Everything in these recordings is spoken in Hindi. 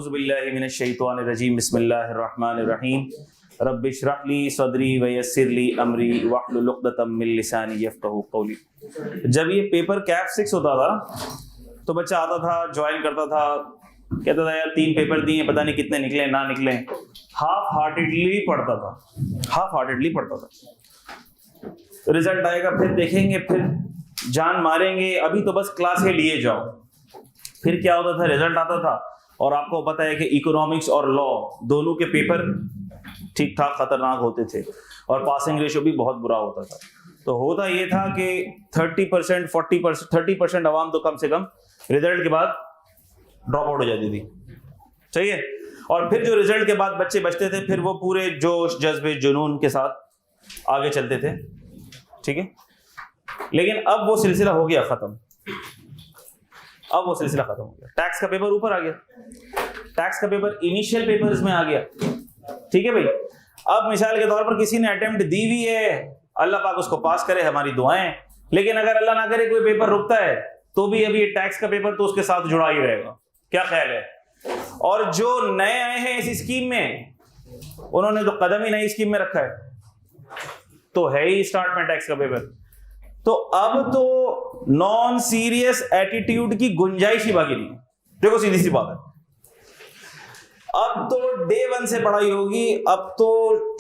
औज़ुबिल्लाहि मिनश्शैतानिर्रजीम बिस्मिल्लाहिर्रहमानिर्रहीम रब्बि इश्रह ली सदरी व यस्सिर ली अमरी वहलुल उक़दतम मिन लिसानी यफ़क़हू क़ौली। जब ये पेपर कैप 6 होता था तो बच्चा आता था, ज्वाइन करता था, कहता था यार 3 पेपर दिए, पता नहीं कितने निकले ना निकले। हाफ हार्टेडली पढ़ता था। रिजल्ट आएगा फिर देखेंगे, फिर जान मारेंगे, अभी तो बस क्लास के लिए जाओ। फिर क्या होता था, रिजल्ट आता था और आपको पता है कि इकोनॉमिक्स और लॉ दोनों के पेपर ठीक ठाक खतरनाक होते थे और पासिंग रेशो भी बहुत बुरा होता था। तो होता ये था कि 30%, 40%, 30% अवाम तो कम से कम रिजल्ट के बाद ड्रॉप आउट हो जाती थी, सही है। और फिर जो रिजल्ट के बाद बच्चे बचते थे, फिर वो पूरे जोश जज्बे जुनून के साथ आगे चलते थे, ठीक है। लेकिन अब वो सिलसिला हो गया खत्म, टैक्स का पेपर ऊपर आ गया, टैक्स का पेपर इनिशियल पेपर्स में आ गया, ठीक है भाई। अब मिसाल के तौर पर किसी ने अटेम्प्ट दी हुई है, अल्लाह पाक उसको पास करे, हमारी दुआएं। लेकिन अगर अल्लाह ना करे कोई पेपर रुकता है तो भी अभी टैक्स का पेपर तो उसके साथ जुड़ा ही रहेगा, क्या ख्याल है। और जो नए आए हैं इस स्कीम में, उन्होंने तो कदम ही नई स्कीम में रखा है, तो है ही स्टार्ट में टैक्स का पेपर। तो अब तो नॉन सीरियस एटीट्यूड की गुंजाइश ही बाकी नहीं है। देखो सीधी सी बात है, अब तो डे 1 से पढ़ाई होगी, अब तो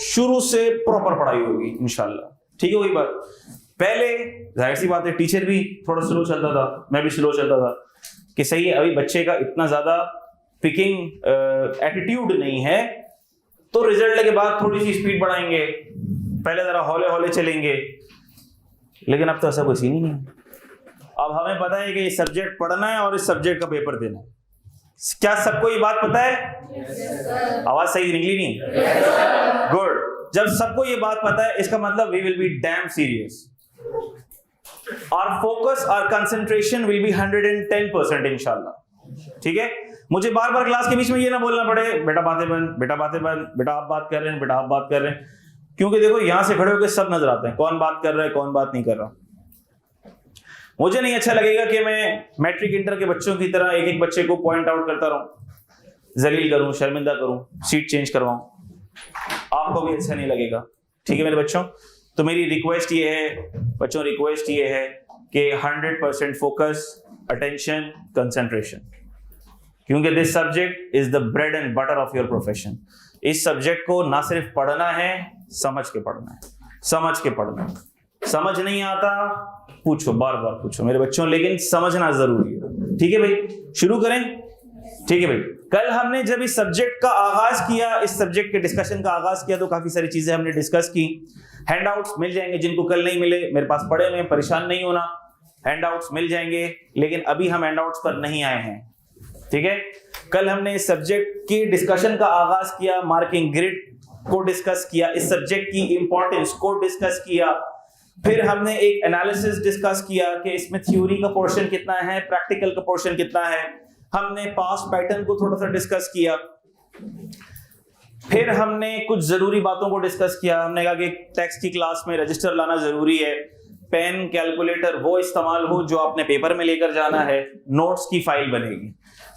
शुरू से प्रॉपर पढ़ाई होगी इंशाल्लाह, ठीक है। वही बात, पहले जाहिर सी बात है टीचर भी थोड़ा स्लो चलता था, मैं भी स्लो चलता था कि सही है अभी बच्चे का इतना ज्यादा पिकिंग एटीट्यूड नहीं है, तो रिजल्ट के बाद थोड़ी सी स्पीड बढ़ाएंगे, पहले जरा हौले हौले चलेंगे। लेकिन अब तो ऐसा कोई सीन ही नहीं है। अब हमें पता है कि ये सब्जेक्ट पढ़ना है और इस सब्जेक्ट का पेपर देना है। क्या सबको ये बात पता है? आवाज सही निकली नहीं? गुड। जब सबको ये बात पता है, इसका मतलब we will be damn serious. Our focus, our concentration will be 110% इंशाल्लाह, ठीक है। मुझे बार बार क्लास के बीच में ये ना बोलना पड़े बेटा बातें बंद, बेटा बातें बंद, बेटा आप बात कर रहे हैं, बेटा आप बात कर रहे हैं, क्योंकि देखो यहां से खड़े होकर सब नजर आते हैं कौन बात कर रहा है कौन बात नहीं कर रहा। मुझे नहीं अच्छा लगेगा कि मैं मैट्रिक इंटर के बच्चों की तरह एक एक बच्चे को पॉइंट आउट करता रहूं, जलील करूं, शर्मिंदा करूं, सीट चेंज करवाऊं, आपको भी अच्छा नहीं लगेगा, ठीक है मेरे बच्चों। तो मेरी रिक्वेस्ट ये है बच्चों, रिक्वेस्ट ये है कि 100% फोकस, अटेंशन, कंसंट्रेशन, क्योंकि this subject is the bread and butter of your profession. इस सब्जेक्ट को ना सिर्फ पढ़ना है, समझ के पढ़ना है, समझ के पढ़ना है। समझ नहीं आता पूछो, बार बार पूछो मेरे बच्चों, लेकिन समझना जरूरी है, ठीक है भाई। शुरू करें, ठीक है भाई। कल हमने जब इस सब्जेक्ट का आगाज किया, इस सब्जेक्ट के डिस्कशन का आगाज किया, तो काफी सारी चीजें हमने डिस्कस की। हैंडआउट्स मिल जाएंगे, जिनको कल नहीं मिले मेरे पास पड़े हुए, परेशान नहीं होना, हैंडआउट्स मिल जाएंगे। लेकिन अभी हम हैंडआउट्स पर नहीं आए हैं, ठीक है। कल हमने इस सब्जेक्ट की डिस्कशन का आगाज किया, मार्किंग ग्रिड को डिस्कस किया, इस सब्जेक्ट की इंपॉर्टेंस को डिस्कस किया, फिर हमने एक एनालिसिस डिस्कस किया कि इसमें थ्योरी का पोर्शन कितना है, प्रैक्टिकल का पोर्शन कितना है। हमने पास्ट पैटर्न को थोड़ा सा डिस्कस किया, फिर हमने कुछ जरूरी बातों को डिस्कस किया। हमने कहा कि टैक्स की क्लास में रजिस्टर लाना जरूरी है, पेन कैलकुलेटर वो इस्तेमाल हो जो आपने पेपर में लेकर जाना है, नोट्स की फाइल बनेगी,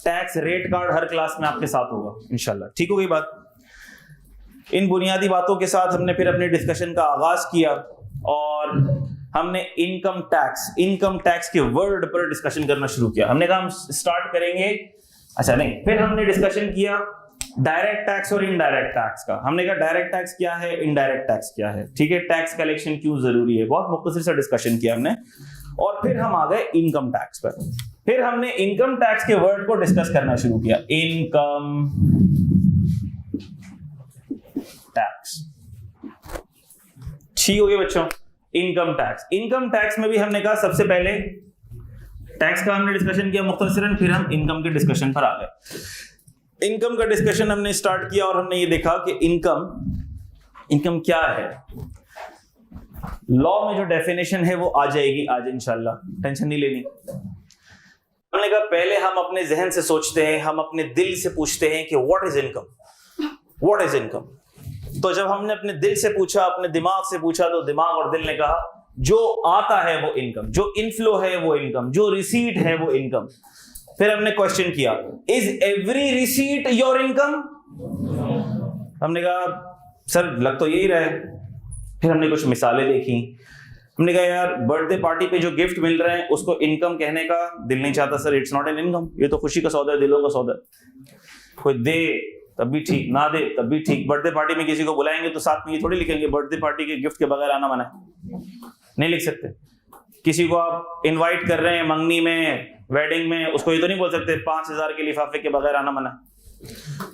टैक्स रेट कार्ड हर क्लास में आपके साथ होगा इंशाल्लाह, ठीक हो गई बात। इन बुनियादी बातों के साथ हमने फिर अपने डिस्कशन का आगाज किया और हमने इनकम टैक्स के वर्ड पर डिस्कशन करना शुरू किया। हमने कहा हम स्टार्ट करेंगे, अच्छा नहीं, फिर हमने डिस्कशन किया डायरेक्ट टैक्स और इनडायरेक्ट टैक्स का। हमने कहा डायरेक्ट टैक्स क्या है, इनडायरेक्ट टैक्स क्या है, ठीक है, टैक्स कलेक्शन क्यों जरूरी है, बहुत मुख्तसर सा डिस्कशन किया हमने। और फिर हम आ गए इनकम टैक्स पर। फिर हमने इनकम टैक्स के वर्ड को डिस्कस करना शुरू किया, इनकम टैक्स, ठीक हो गया बच्चों। इनकम टैक्स में भी हमने कहा सबसे पहले टैक्स का हमने डिस्कशन किया मुख्तसरन, फिर हम इनकम के डिस्कशन पर आ गए। इनकम का डिस्कशन हमने स्टार्ट किया और हमने ये देखा कि इनकम क्या है। लॉ में जो डेफिनेशन है वो आ जाएगी आज इंशाल्लाह, टेंशन नहीं लेनी। हमने कहा पहले हम अपने जहन से सोचते हैं, हम अपने दिल से पूछते हैं कि व्हाट इज इनकम। तो जब हमने अपने दिल से पूछा, अपने दिमाग से पूछा, तो दिमाग और दिल ने कहा जो आता है वो इनकम, जो इनफ्लो है वो इनकम, जो रिसीट है वो इनकम। फिर हमने क्वेश्चन किया, is every receipt your income? हमने कहा सर लग तो यही रहा है। फिर हमने कुछ मिसालें देखी। हमने कहा यार बर्थडे पार्टी पे जो गिफ्ट मिल रहे हैं उसको इनकम कहने का दिल नहीं चाहता sir, it's not an income, ये तो खुशी का सौदा है, दिलों का सौदा है। कोई दे तब भी ठीक, ना दे तब भी ठीक। बर्थडे पार्टी में किसी को बुलाएंगे तो साथ में ये थोड़ी लिखेंगे बर्थडे पार्टी के गिफ्ट के बगैर आना मना है, नहीं लिख सकते। किसी को आप इनवाइट कर रहे हैं मंगनी में, वेडिंग में, उसको ये तो नहीं बोल सकते 5000 के लिफाफे के बगैर आना मना।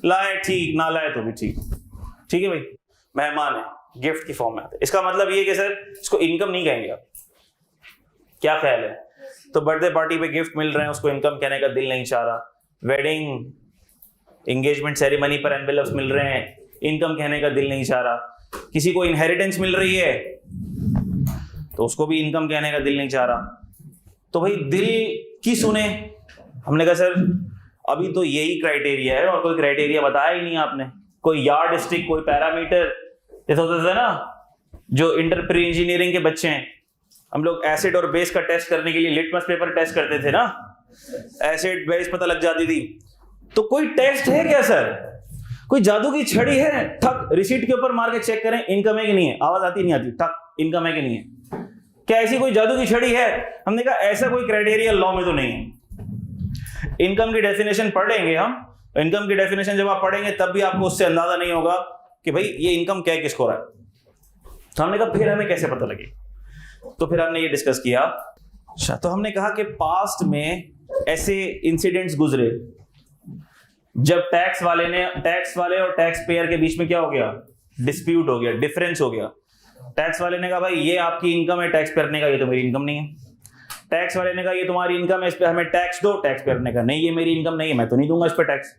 लाए ठीक, ना लाए तो भी ठीक, ठीक है भाई, मेहमान है, गिफ्ट की फॉर्म में आते। इसका मतलब ये कि सर इसको इनकम नहीं कहेंगे आप, क्या ख्याल है? तो बर्थडे पार्टी पे गिफ्ट मिल रहे हैं उसको इनकम कहने का दिल नहीं चाह रहा। वेडिंग एंगेजमेंट सेरेमनी पर एनवेलप्स मिल रहे हैं, इनकम कहने का दिल नहीं चाह रहा। किसी को इनहेरिटेंस मिल रही है तो उसको भी इनकम कहने का दिल नहीं चाह रहा। तो भाई दिल की सुने। हमने कहा सर अभी तो यही क्राइटेरिया है और कोई क्राइटेरिया बताया ही नहीं आपने, कोई यार्ड स्टिक, कोई पैरामीटर। जैसे होता था ना जो इंटर इंजीनियरिंग के बच्चे हैं, हम लोग एसिड और बेस का टेस्ट करने के लिए लिटमस पेपर टेस्ट करते थे ना, एसिड बेस पता लग जाती थी। तो कोई टेस्ट है क्या सर? कोई जादू की छड़ी है? ठक रिसीट के ऊपर मार के चेक करें इनकम है कि नहीं है, आवाज आती नहीं आती, ठक इनकम है कि नहीं है, क्या ऐसी कोई जादू की छड़ी है? हमने कहा ऐसा कोई क्राइटेरिया लॉ में तो नहीं है। इनकम की डेफिनेशन पढ़ेंगे हम, इनकम की डेफिनेशन जब आप पढ़ेंगे तब भी आपको उससे अंदाजा नहीं होगा कि भाई ये इनकम क्या किसको रहा है। तो हमने कहा फिर हमें कैसे पता लगे? तो फिर हमने ये डिस्कस किया। अच्छा, तो हमने कहा कि पास्ट में ऐसे इंसिडेंट्स गुजरे जब टैक्स वाले और टैक्स पेयर के बीच में क्या हो गया, डिस्प्यूट हो गया, डिफरेंस हो गया। टैक्स वाले ने कहा भाई ये आपकी इनकम है, टैक्स पेयर ने कहा ये तो मेरी इनकम नहीं है। टैक्स वाले ने कहा ये तुम्हारी इनकम है, इस पे हमें टैक्स दो। टैक्स पेयर ने कहा नहीं ये मेरी इनकम नहीं है, मैं तो नहीं दूंगा इस पे टैक्स।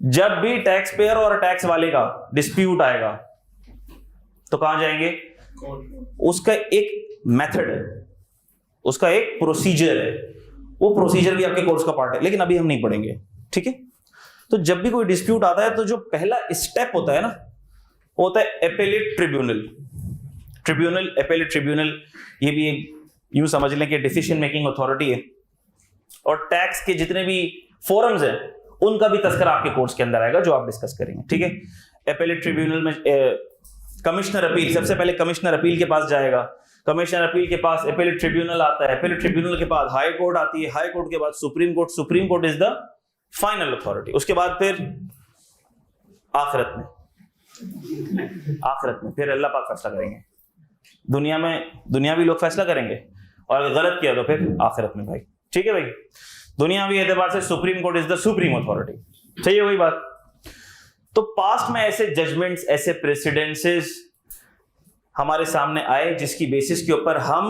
जब भी टैक्स पेयर और टैक्स वाले का डिस्प्यूट आएगा तो कहां जाएंगे? उसका एक मेथड है, उसका एक प्रोसीजर है, वो प्रोसीजर भी आपके कोर्स का पार्ट है, लेकिन अभी हम नहीं पढ़ेंगे, ठीक है। तो जब भी कोई डिस्प्यूट आता है तो जो पहला स्टेप होता है ना, वो होता है एपेलेट ट्रिब्यूनल। एपेलेट ट्रिब्यूनल ये भी एक यूं समझ लें कि डिसीजन मेकिंग अथॉरिटी है, और टैक्स के जितने भी फोरम्स हैं उनका भी तस्करा आपके कोर्स के अंदर आएगा जो आप डिस्कस करेंगे, ठीक है। एपेलेट ट्रिब्यूनल में कमिश्नर अपील, सबसे पहले कमिश्नर अपील के पास जाएगा, कमिश्नर अपील के पास एपेलेट ट्रिब्यूनल आता है, एपेलेट ट्रिब्यूनल के बाद हाई कोर्ट आती है, हाई कोर्ट के बाद supreme court, supreme court is the final authority. उसके बाद फिर आखिरत में फिर अल्लाह पाक फैसला करेंगे। दुनिया में दुनियावी लोग फैसला करेंगे, और अगर गलत किया तो फिर आखिरत में भाई, ठीक है भाई। दुनियावी एतबार से supreme court is the supreme authority, सही है वही बात। तो पास्ट में ऐसे जजमेंट्स, ऐसे प्रेसिडेंसेस हमारे सामने आए जिसकी बेसिस के ऊपर हम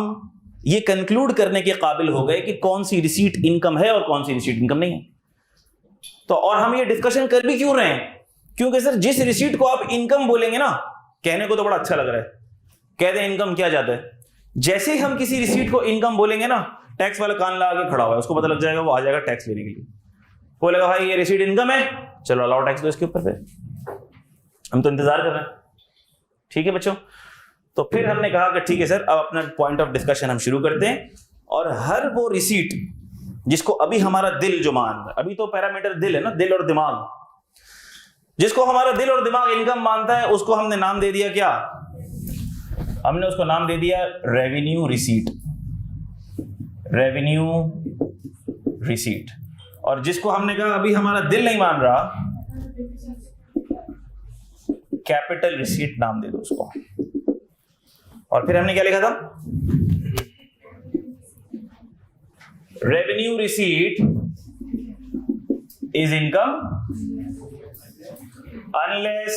ये कंक्लूड करने के काबिल हो गए कि कौन सी रिसीट इनकम है और कौन सी रिसीट इनकम नहीं है। तो और हम ये डिस्कशन कर भी क्यों रहे हैं? क्योंकि सर जिस रिसीट को आप इनकम बोलेंगे ना, कहने को तो बड़ा अच्छा लग रहा है, कहते हैं इनकम क्या जाता है। जैसे ही हम किसी रिसीट को इनकम बोलेंगे ना, टैक्स वाला कान लगा के खड़ा हुआ है, उसको पता लग जाएगा, वो आ जाएगा टैक्स लेने के लिए। बोलेगा भाई ये रिसीट इनकम है, चलो अलाउ टैक्स दो इसके ऊपर। फिर हम तो इंतजार कर रहे हैं, ठीक है बच्चों। तो फिर हमने कहा कि ठीक है सर, अब अपना पॉइंट ऑफ डिस्कशन हम शुरू करते हैं। और हर वो रिसीट जिसको अभी हमारा दिल जो मान रहा है, अभी तो पैरामीटर दिल है ना, दिल और दिमाग, जिसको हमारा दिल और दिमाग इनकम मानता है, उसको हमने नाम दे दिया क्या? हमने उसको नाम दे दिया रेवेन्यू रिसीट, रेवेन्यू रिसीट। और जिसको हमने कहा अभी हमारा दिल नहीं मान रहा, कैपिटल रिसीट नाम दे दो उसको। और फिर हमने क्या लिखा था? Revenue receipt is income unless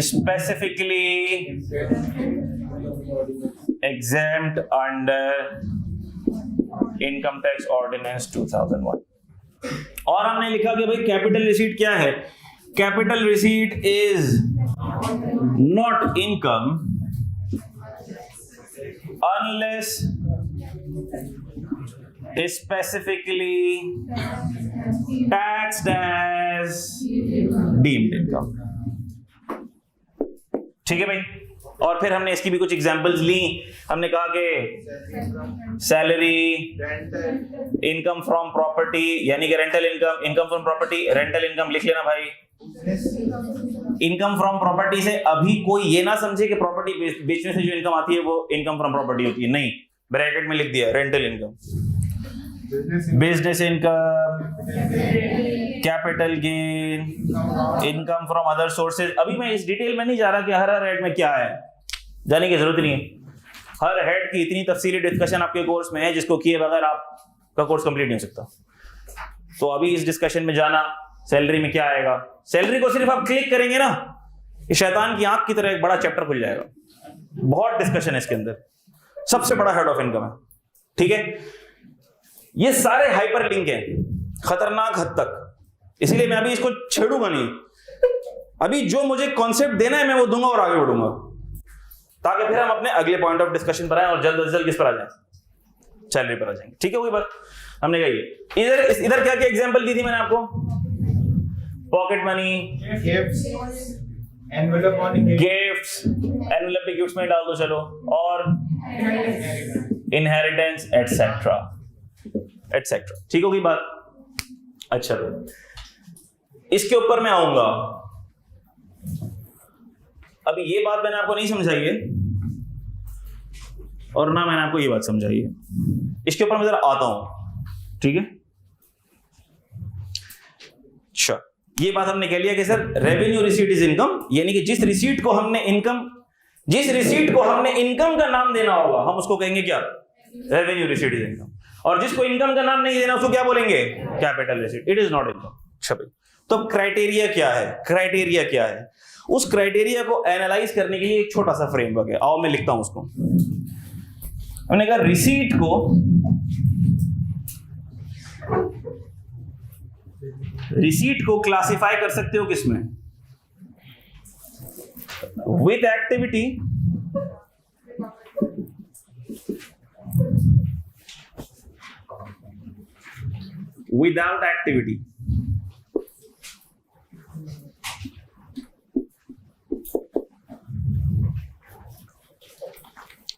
specifically exempt under Income Tax Ordinance 2001। और हमने लिखा कि भाई कैपिटल रिसीट क्या है? Capital receipt is not income unless specifically taxed as deemed income, ठीक है भाई। और फिर हमने इसकी भी कुछ एग्जांपल्स ली। हमने कहा कि सैलरी, इनकम फ्रॉम प्रॉपर्टी यानी कि rental income, income from property, rental income लिख लेना भाई। इनकम फ्रॉम प्रॉपर्टी से अभी कोई ये ना समझे कि प्रॉपर्टी बेचने से जो इनकम आती है वो इनकम फ्रॉम प्रॉपर्टी होती है, नहीं, ब्रैकेट में लिख दिया rental income, business income, capital gain, income from other sources. अभी मैं इस डिटेल में नहीं जा रहा कि हर हेड में क्या है, जाने की जरूरत नहीं है। हर हेड की इतनी तफसीली डिस्कशन आपके कोर्स में है जिसको किए बगैर आपका कोर्स कंप्लीट नहीं हो सकता। तो अभी इस डिस्कशन में जाना, सैलरी में क्या आएगा, सैलरी को सिर्फ आप क्लिक करेंगे ना, ये शैतान की आंख की तरह एक बड़ा चैप्टर खुल जाएगा। बहुत डिस्कशन है इसके अंदर, सबसे बड़ा हेड ऑफ इनकम है, ठीक है। ये सारे हाइपर लिंक हैं खतरनाक हद तक, इसलिए मैं अभी इसको छेड़ूंगा नहीं। अभी जो मुझे कॉन्सेप्ट देना है मैं वो दूंगा और आगे बढ़ूंगा, ताकि फिर हम अपने अगले पॉइंट ऑफ डिस्कशन पर आए और जल्द से जल्द किस पर आ जाए, सैलरी पर आ जाएंगे, ठीक है। वही बात हमने कही। इधर क्या क्या एग्जांपल दी थी मैंने आपको, पॉकेट मनी, गिफ्ट्स, एनवेलप पे गिफ्ट्स में डाल दो चलो, और इनहेरिटेंस एटसेट्रा एटसेट्रा, ठीक होगी बात। अच्छा, इसके ऊपर मैं आऊंगा। अभी ये बात मैंने आपको नहीं समझाई है और ना मैंने आपको ये बात समझाई है, इसके ऊपर मैं जरा आता हूं, ठीक है। अच्छा, ये बात हमने कह लिया कि sir revenue receipt is income, यानी कि जिस रिसीट को हमने इनकम का नाम देना होगा हम उसको कहेंगे क्या, रेवेन्यू रिसीट इज इनकम, और जिसको इनकम का नाम नहीं देना उसको क्या बोलेंगे, capital receipt, it is not income. अच्छा भाई, तो क्राइटेरिया क्या है, उस क्राइटेरिया को एनालाइज करने के लिए एक छोटा सा फ्रेमवर्क है, आओ मैं लिखता हूं उसको। हमने कहा रिसीट को क्लासिफाई कर सकते हो किसमें, with activity, without activity,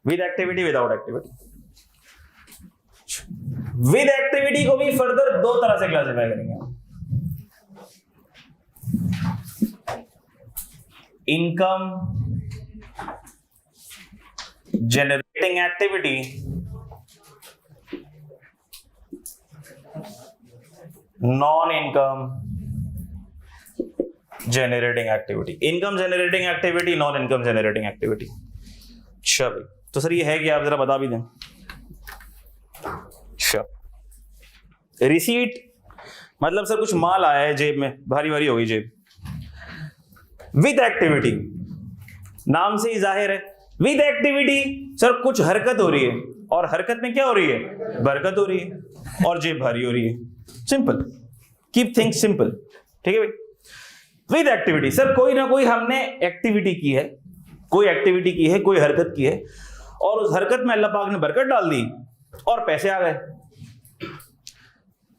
with activity, without activity. With activity को भी फर्दर दो तरह से क्लासिफाई करेंगे, income generating activity, non income generating activity, income generating activity, non income generating activity. अच्छा भाई, तो सर ये है कि आप जरा बता भी दें। अच्छा, रिसीट मतलब सर कुछ माल आया है जेब में, भारी भारी हो गई जेब, विद एक्टिविटी, नाम से ही जाहिर है, विद एक्टिविटी सर कुछ हरकत हो रही है, और हरकत में क्या हो रही है, बरकत हो रही है, और जेब भारी हो रही है। सिंपल, कीप थिंग्स सिंपल, ठीक है भाई। विद एक्टिविटी सर कोई ना कोई हमने एक्टिविटी की है, कोई हरकत की है, और उस हरकत में अल्लाह पाक ने बरकत डाल दी और पैसे आ गए,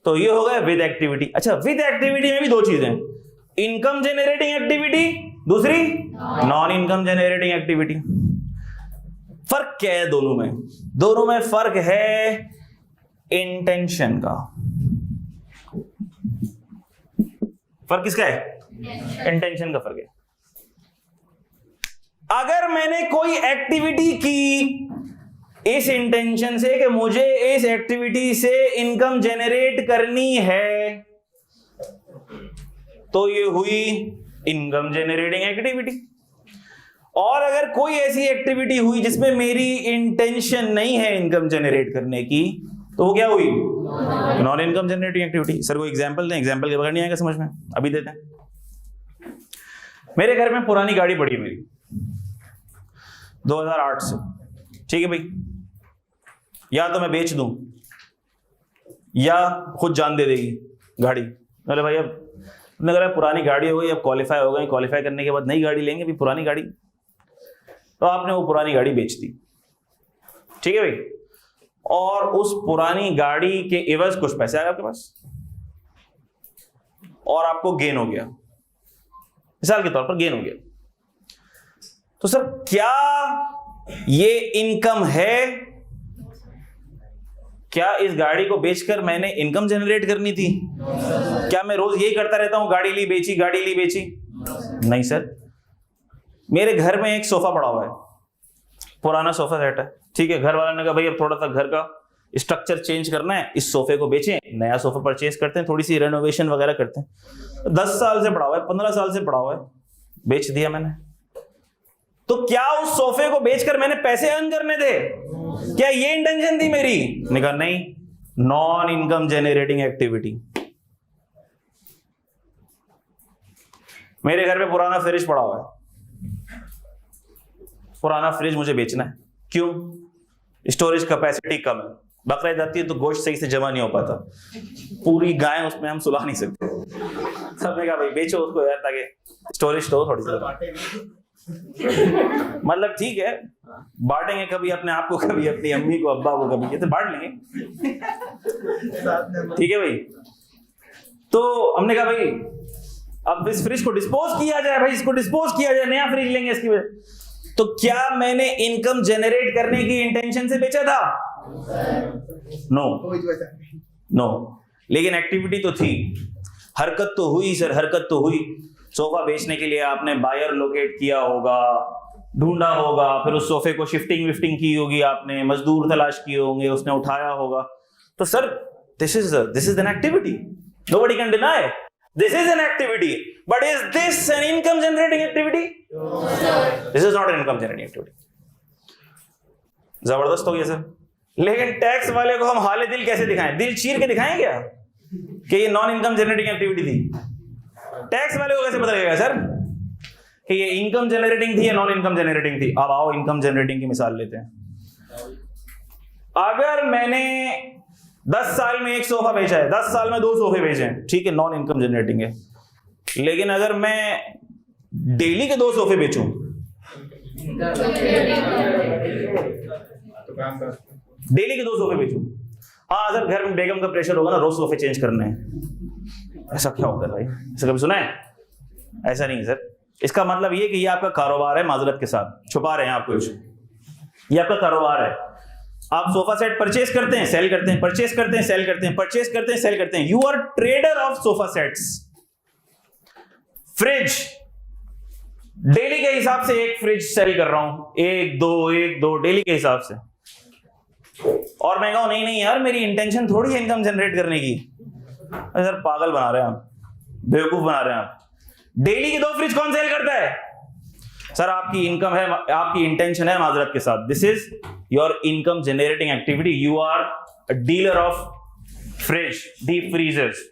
तो ये हो गया विद एक्टिविटी। अच्छा, विद एक्टिविटी में भी दो चीजें, इनकम जनरेटिंग एक्टिविटी, दूसरी नॉन इनकम जनरेटिंग एक्टिविटी। फर्क क्या है दोनों में फर्क है इंटेंशन का। फर्क किसका है, इंटेंशन का फर्क है। अगर मैंने कोई एक्टिविटी की इस इंटेंशन से कि मुझे इस एक्टिविटी से इनकम जनरेट करनी है, तो ये हुई इनकम जनरेटिंग एक्टिविटी। और अगर कोई ऐसी एक्टिविटी हुई जिसमें मेरी इंटेंशन नहीं है इनकम जनरेट करने की, तो वो क्या हुई, non income generating activity. Sir कोई एग्जांपल दें, एग्जांपल के बगैर नहीं आएगा समझ में, अभी देते हैं। मेरे घर में पुरानी गाड़ी पड़ी मेरी 2008 से, ठीक है भाई, या तो मैं बेच दूं या खुद जान दे देगी गाड़ी। अरे भाई अब अगर पुरानी गाड़ी हो गई, अब क्वालिफाई हो गई, क्वालिफाई करने के बाद नई गाड़ी लेंगे, अभी पुरानी गाड़ी, तो आपने वो पुरानी गाड़ी बेच दी, ठीक है भाई, और उस पुरानी गाड़ी के एवज कुछ पैसे आए आपके पास और आपको गेन हो गया, मिसाल के तौर पर गेन हो गया, तो सर क्या ये इनकम है क्या इस गाड़ी को बेचकर मैंने इनकम जनरेट करनी थी? क्या मैं रोज यही करता रहता हूं, गाड़ी ली बेची, गाड़ी ली बेची? नहीं सर। मेरे घर में एक सोफा पड़ा हुआ है, पुराना सोफा सेट है, ठीक है। घर वालों ने कहा भाई अब थोड़ा सा घर का स्ट्रक्चर चेंज करना है, इस सोफे को बेचें, नया सोफा परचेज करते हैं, थोड़ी सी रेनोवेशन वगैरह करते हैं। 10 साल से पड़ा हुआ है, 15 साल से पड़ा हुआ है, बेच दिया मैंने। तो क्या उस सोफे को बेचकर मैंने पैसे अर्न करने थे? क्या ये इंटेंशन थी मेरी? निकला नहीं, नॉन इनकम जनरेटिंग एक्टिविटी। मेरे घर पे पुराना फ्रिज पड़ा हुआ है, पुराना फ्रिज मुझे बेचना है। क्यों? स्टोरेज कैपेसिटी कम है, बकरीद आती है तो गोश्त सही से जमा नहीं हो पाता, पूरी गाय उसमें हम सुला नहीं सकते। सबने कहा भाई बेचो उसको यार, ताकि स्टोरेज तो थोड़ी सी मतलब ठीक है, बांटेंगे कभी अपने आप को, कभी अपनी अम्मी को, अब्बा को, कभी ये तो बांट लेंगे, ठीक है भाई। तो हमने कहा भाई अब इस फ्रिज को डिस्पोज किया जाए, भाई इसको डिस्पोज किया जाए, नया फ्रिज लेंगे इसकी वजह। तो क्या मैंने इनकम जनरेट करने की इंटेंशन से बेचा था? नो नो, लेकिन एक्टिविटी तो थी, हरकत तो हुई सर, हरकत तो हुई। सोफा बेचने के लिए आपने बायर लोकेट किया होगा, ढूंढा होगा, फिर उस सोफे को शिफ्टिंग विफ्टिंग की होगी आपने, मजदूर तलाश किए होंगे, उसने उठाया होगा। तो sir this is an activity, nobody can deny this is an activity, but is this an income generating activity? This is not an income generating activity. जबरदस्त हो गया सर। लेकिन टैक्स वाले को हम हाले दिल कैसे दिखाएं? दिल चीर के दिखाएं क्या कि ये नॉन इनकम जनरेटिंग एक्टिविटी थी? टैक्स वाले को कैसे पता लगेगा सर कि ये इनकम जनरेटिंग थी या नॉन इनकम जनरेटिंग थी? अब आओ इनकम जनरेटिंग की मिसाल लेते हैं। अगर मैंने 10 साल में एक सोफा बेचा है, 10 साल में 2 सोफे बेचे हैं, ठीक है, नॉन इनकम जनरेटिंग है। लेकिन अगर मैं डेली के 2 सोफे बेचूं, डेली के 2 सोफे बेचूं, हाँ अगर घर में बेगम का प्रेशर होगा ना, रोज सोफे चेंज करने हैं, ऐसा क्या होगा भाई? ऐसा कभी सुना है? ऐसा नहीं है सर। इसका मतलब ये कि ये आपका कारोबार है, माजरत के साथ छुपा रहे हैं आप कुछ, ये आपका कारोबार है। आप सोफा सेट परचेज करते हैं, सेल करते हैं, परचेज करते हैं, सेल करते हैं, परचेज करते हैं, सेल करते हैं। You are trader of sofa sets. Fridge daily के हिसाब से एक फ्रिज सेल कर रहा हूं, 1 2 डेली के हिसाब से। और मैं कहूं नहीं यार मेरी इंटेंशन थोड़ी है इनकम जनरेट करने की। सर पागल बना रहे हैं आप, बेवकूफ बना रहे हैं आप। डेली के 2 फ्रिज कौन सेल करता है? सर आपकी इनकम है, आपकी इंटेंशन है माजरत के साथ, this is your income generating activity. You are a dealer of fridge, deep freezers,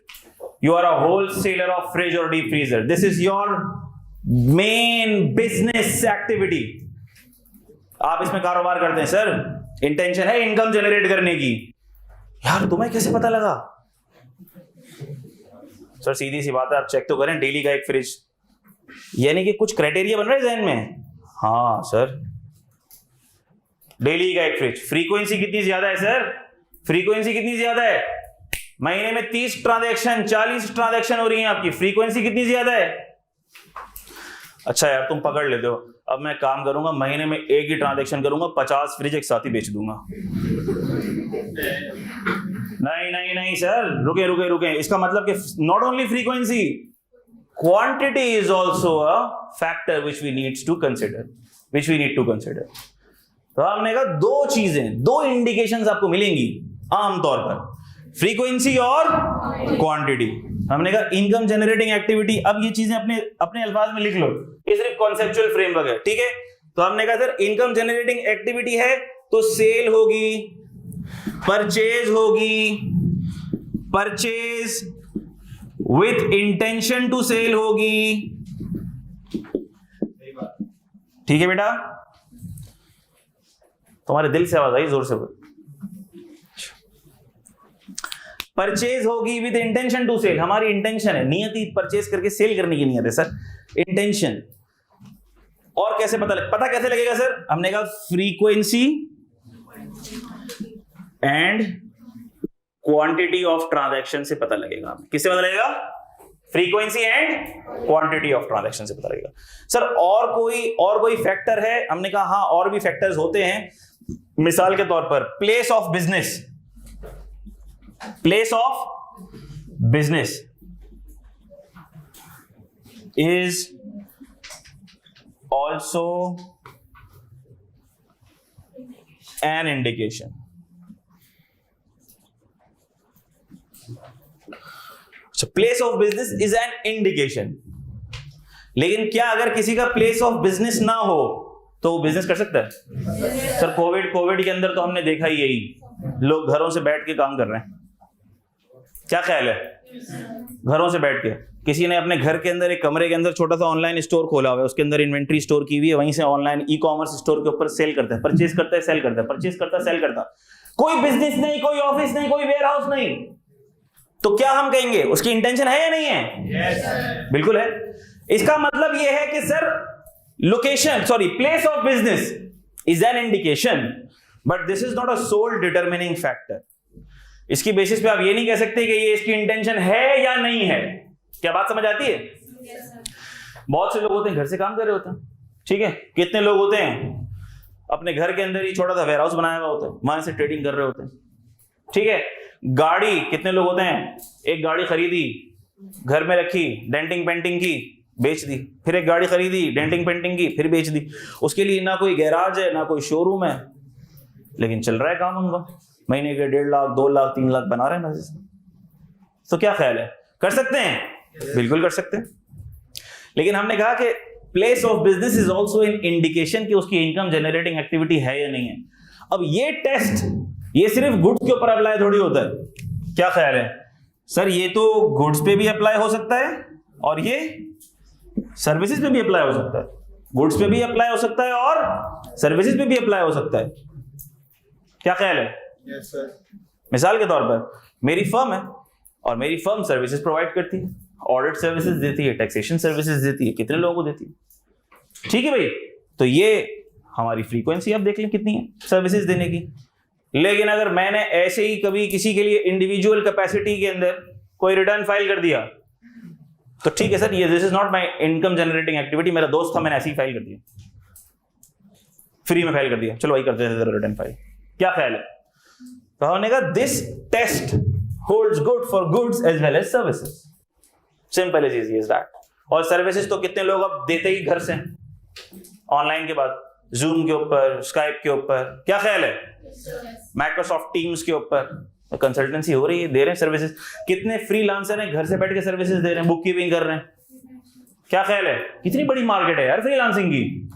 you are a wholesaler of fridge और deep freezer, this is your main business activity. आप इसमें कारोबार करते हैं सर, इंटेंशन है इनकम जनरेट करने की। यार तुम्हें कैसे पता लगा? सर सीधी सी बात है, आप चेक तो करें, डेली का एक फ्रिज, यानी कि कुछ क्राइटेरिया बन रहा है जहन में। हाँ सर डेली का एक फ्रिज, फ्रीक्वेंसी कितनी ज्यादा है सर? फ्रीक्वेंसी कितनी ज्यादा है? महीने में 30 ट्रांजैक्शन 40 ट्रांजैक्शन हो रही है आपकी, फ्रीक्वेंसी कितनी ज्यादा है? अच्छा यार तुम पकड़ लेते हो, अब मैं काम करूंगा, महीने में एक ही ट्रांजैक्शन करूंगा, 50 फ्रिज एक साथ ही बेच दूंगा। नहीं सर, रुके। इसका मतलब कि not only frequency, quantity is also a factor which we need to consider. तो हमने कहा 2 चीजें, 2 इंडिकेशंस आपको मिलेंगी आमतौर पर, फ्रीक्वेंसी और क्वांटिटी। हमने कहा इनकम जनरेटिंग एक्टिविटी। अब ये चीजें अपने अल्फाज में लिख लो, ये सिर्फ कॉन्सेप्चुअल फ्रेमवर्क है, ठीक है। तो हमने कहा सर इनकम जनरेटिंग एक्टिविटी है तो सेल होगी, परचेज होगी, purchase with intention to sell होगी, ठीक है बेटा? तुम्हारे दिल से आवाज आई, जोर से बोल। परचेज होगी विद इंटेंशन टू सेल, हमारी इंटेंशन है, नियति परचेज करके सेल करने की नियत है सर, इंटेंशन। और कैसे पता कैसे लगेगा सर? हमने कहा frequency and quantity of transaction से पता लगेगा। किससे पता लगेगा? Frequency and quantity of transaction से पता लगेगा। सर और कोई फैक्टर है? हमने कहा हाँ और भी फैक्टर्स होते हैं। मिसाल के तौर पर place of business, place of business is also an indication. Place of business is an indication. लेकिन क्या अगर किसी का प्लेस ऑफ बिजनेस ना हो तो वो बिजनेस कर सकता है? सर कोविड के अंदर तो हमने देखा ही यही, लोग घरों से बैठ के काम कर रहे हैं। क्या ख्याल है? घरों से बैठ के किसी ने अपने घर के अंदर एक कमरे के अंदर छोटा सा ऑनलाइन स्टोर खोला हुआ है, उसके अंदर इन्वेंट्री स्टोर की हुई है, वहीं से ऑनलाइन ई कॉमर्स स्टोर के ऊपर सेल करता है, परचेज करता है, सेल करता है, परचेज करता है, सेल करता है। कोई बिजनेस नहीं, कोई ऑफिस नहीं, कोई वेयर हाउस नहीं। तो क्या हम कहेंगे उसकी इंटेंशन है या नहीं है? yes, बिल्कुल है। इसका मतलब यह है कि sir place of business is an indication, but this is not a sole determining factor. इसकी बेसिस पे आप ये नहीं कह सकते कि ये इसकी इंटेंशन है या नहीं है। क्या बात समझ आती है? बहुत से लोग होते हैं घर से काम कर रहे होते हैं, ठीक है। कितने लोग होते हैं अपने घर के अंदर ही छोटा सा वेयर हाउस बनाया हुआ होता है, वहां से ट्रेडिंग कर रहे होते हैं, ठीक है। गाड़ी, कितने लोग होते हैं एक गाड़ी खरीदी, घर में रखी, डेंटिंग पेंटिंग की, बेच दी, फिर एक गाड़ी खरीदी, डेंटिंग पेंटिंग की, फिर बेच दी। उसके लिए ना कोई गैराज है ना कोई शोरूम है, लेकिन चल रहा है काम उनका, महीने के 1.5 लाख 2 लाख 3 लाख बना रहे हैं मजे से। तो क्या ख्याल है, कर सकते हैं? बिल्कुल कर सकते हैं। लेकिन हमने कहा कि place of business is also an indication कि उसकी इनकम जनरेटिंग एक्टिविटी है या नहीं है। अब ये टेस्ट ये सिर्फ गुड्स के ऊपर अप्लाई थोड़ी होता है। क्या ख्याल है सर? ये तो गुड्स पे भी अप्लाई हो सकता है और ये सर्विसेज पे भी अप्लाई हो सकता है। गुड्स पे भी अप्लाई हो सकता है और सर्विसेज पे भी अप्लाई हो सकता है। क्या ख्याल है? yes, sir. मिसाल के तौर पर मेरी फर्म है और मेरी फर्म सर्विसेज प्रोवाइड करती है, ऑडिट सर्विसेज देती है, टैक्सेशन सर्विसेज देती है, कितने लोगों को देती है, ठीक है भाई। तो ये हमारी फ्रीक्वेंसी आप देख लें कितनी है सर्विसेज देने की। लेकिन अगर मैंने ऐसे ही कभी किसी के लिए इंडिविजुअल कैपेसिटी के अंदर कोई रिटर्न फाइल कर दिया तो ठीक है सर, ये this is not my income generating activity, मेरा दोस्त था मैंने ऐसे ही फाइल कर दिया, फ्री में फाइल कर दिया, चलो वही करते थे रिटर्न फाइल। क्या ख्याल है? तो हमने कहा this test holds good for goods as well as services. Simple as easy as that. और सर्विसेज तो कितने लोग अब देते ही घर से, ऑनलाइन के बाद, जूम के ऊपर, स्काइप के ऊपर। क्या ख्याल है? माइक्रोसॉफ्ट टीम्स के ऊपर कंसल्टेंसी हो रही है, दे रहे हैं सर्विसेज। कितने फ्रीलांसर हैं घर से बैठ के सर्विसेज दे रहे हैं, बुक कीपिंग कर रहे हैं। क्या ख्याल है? कितनी बड़ी मार्केट है यार फ्रीलांसिंग की,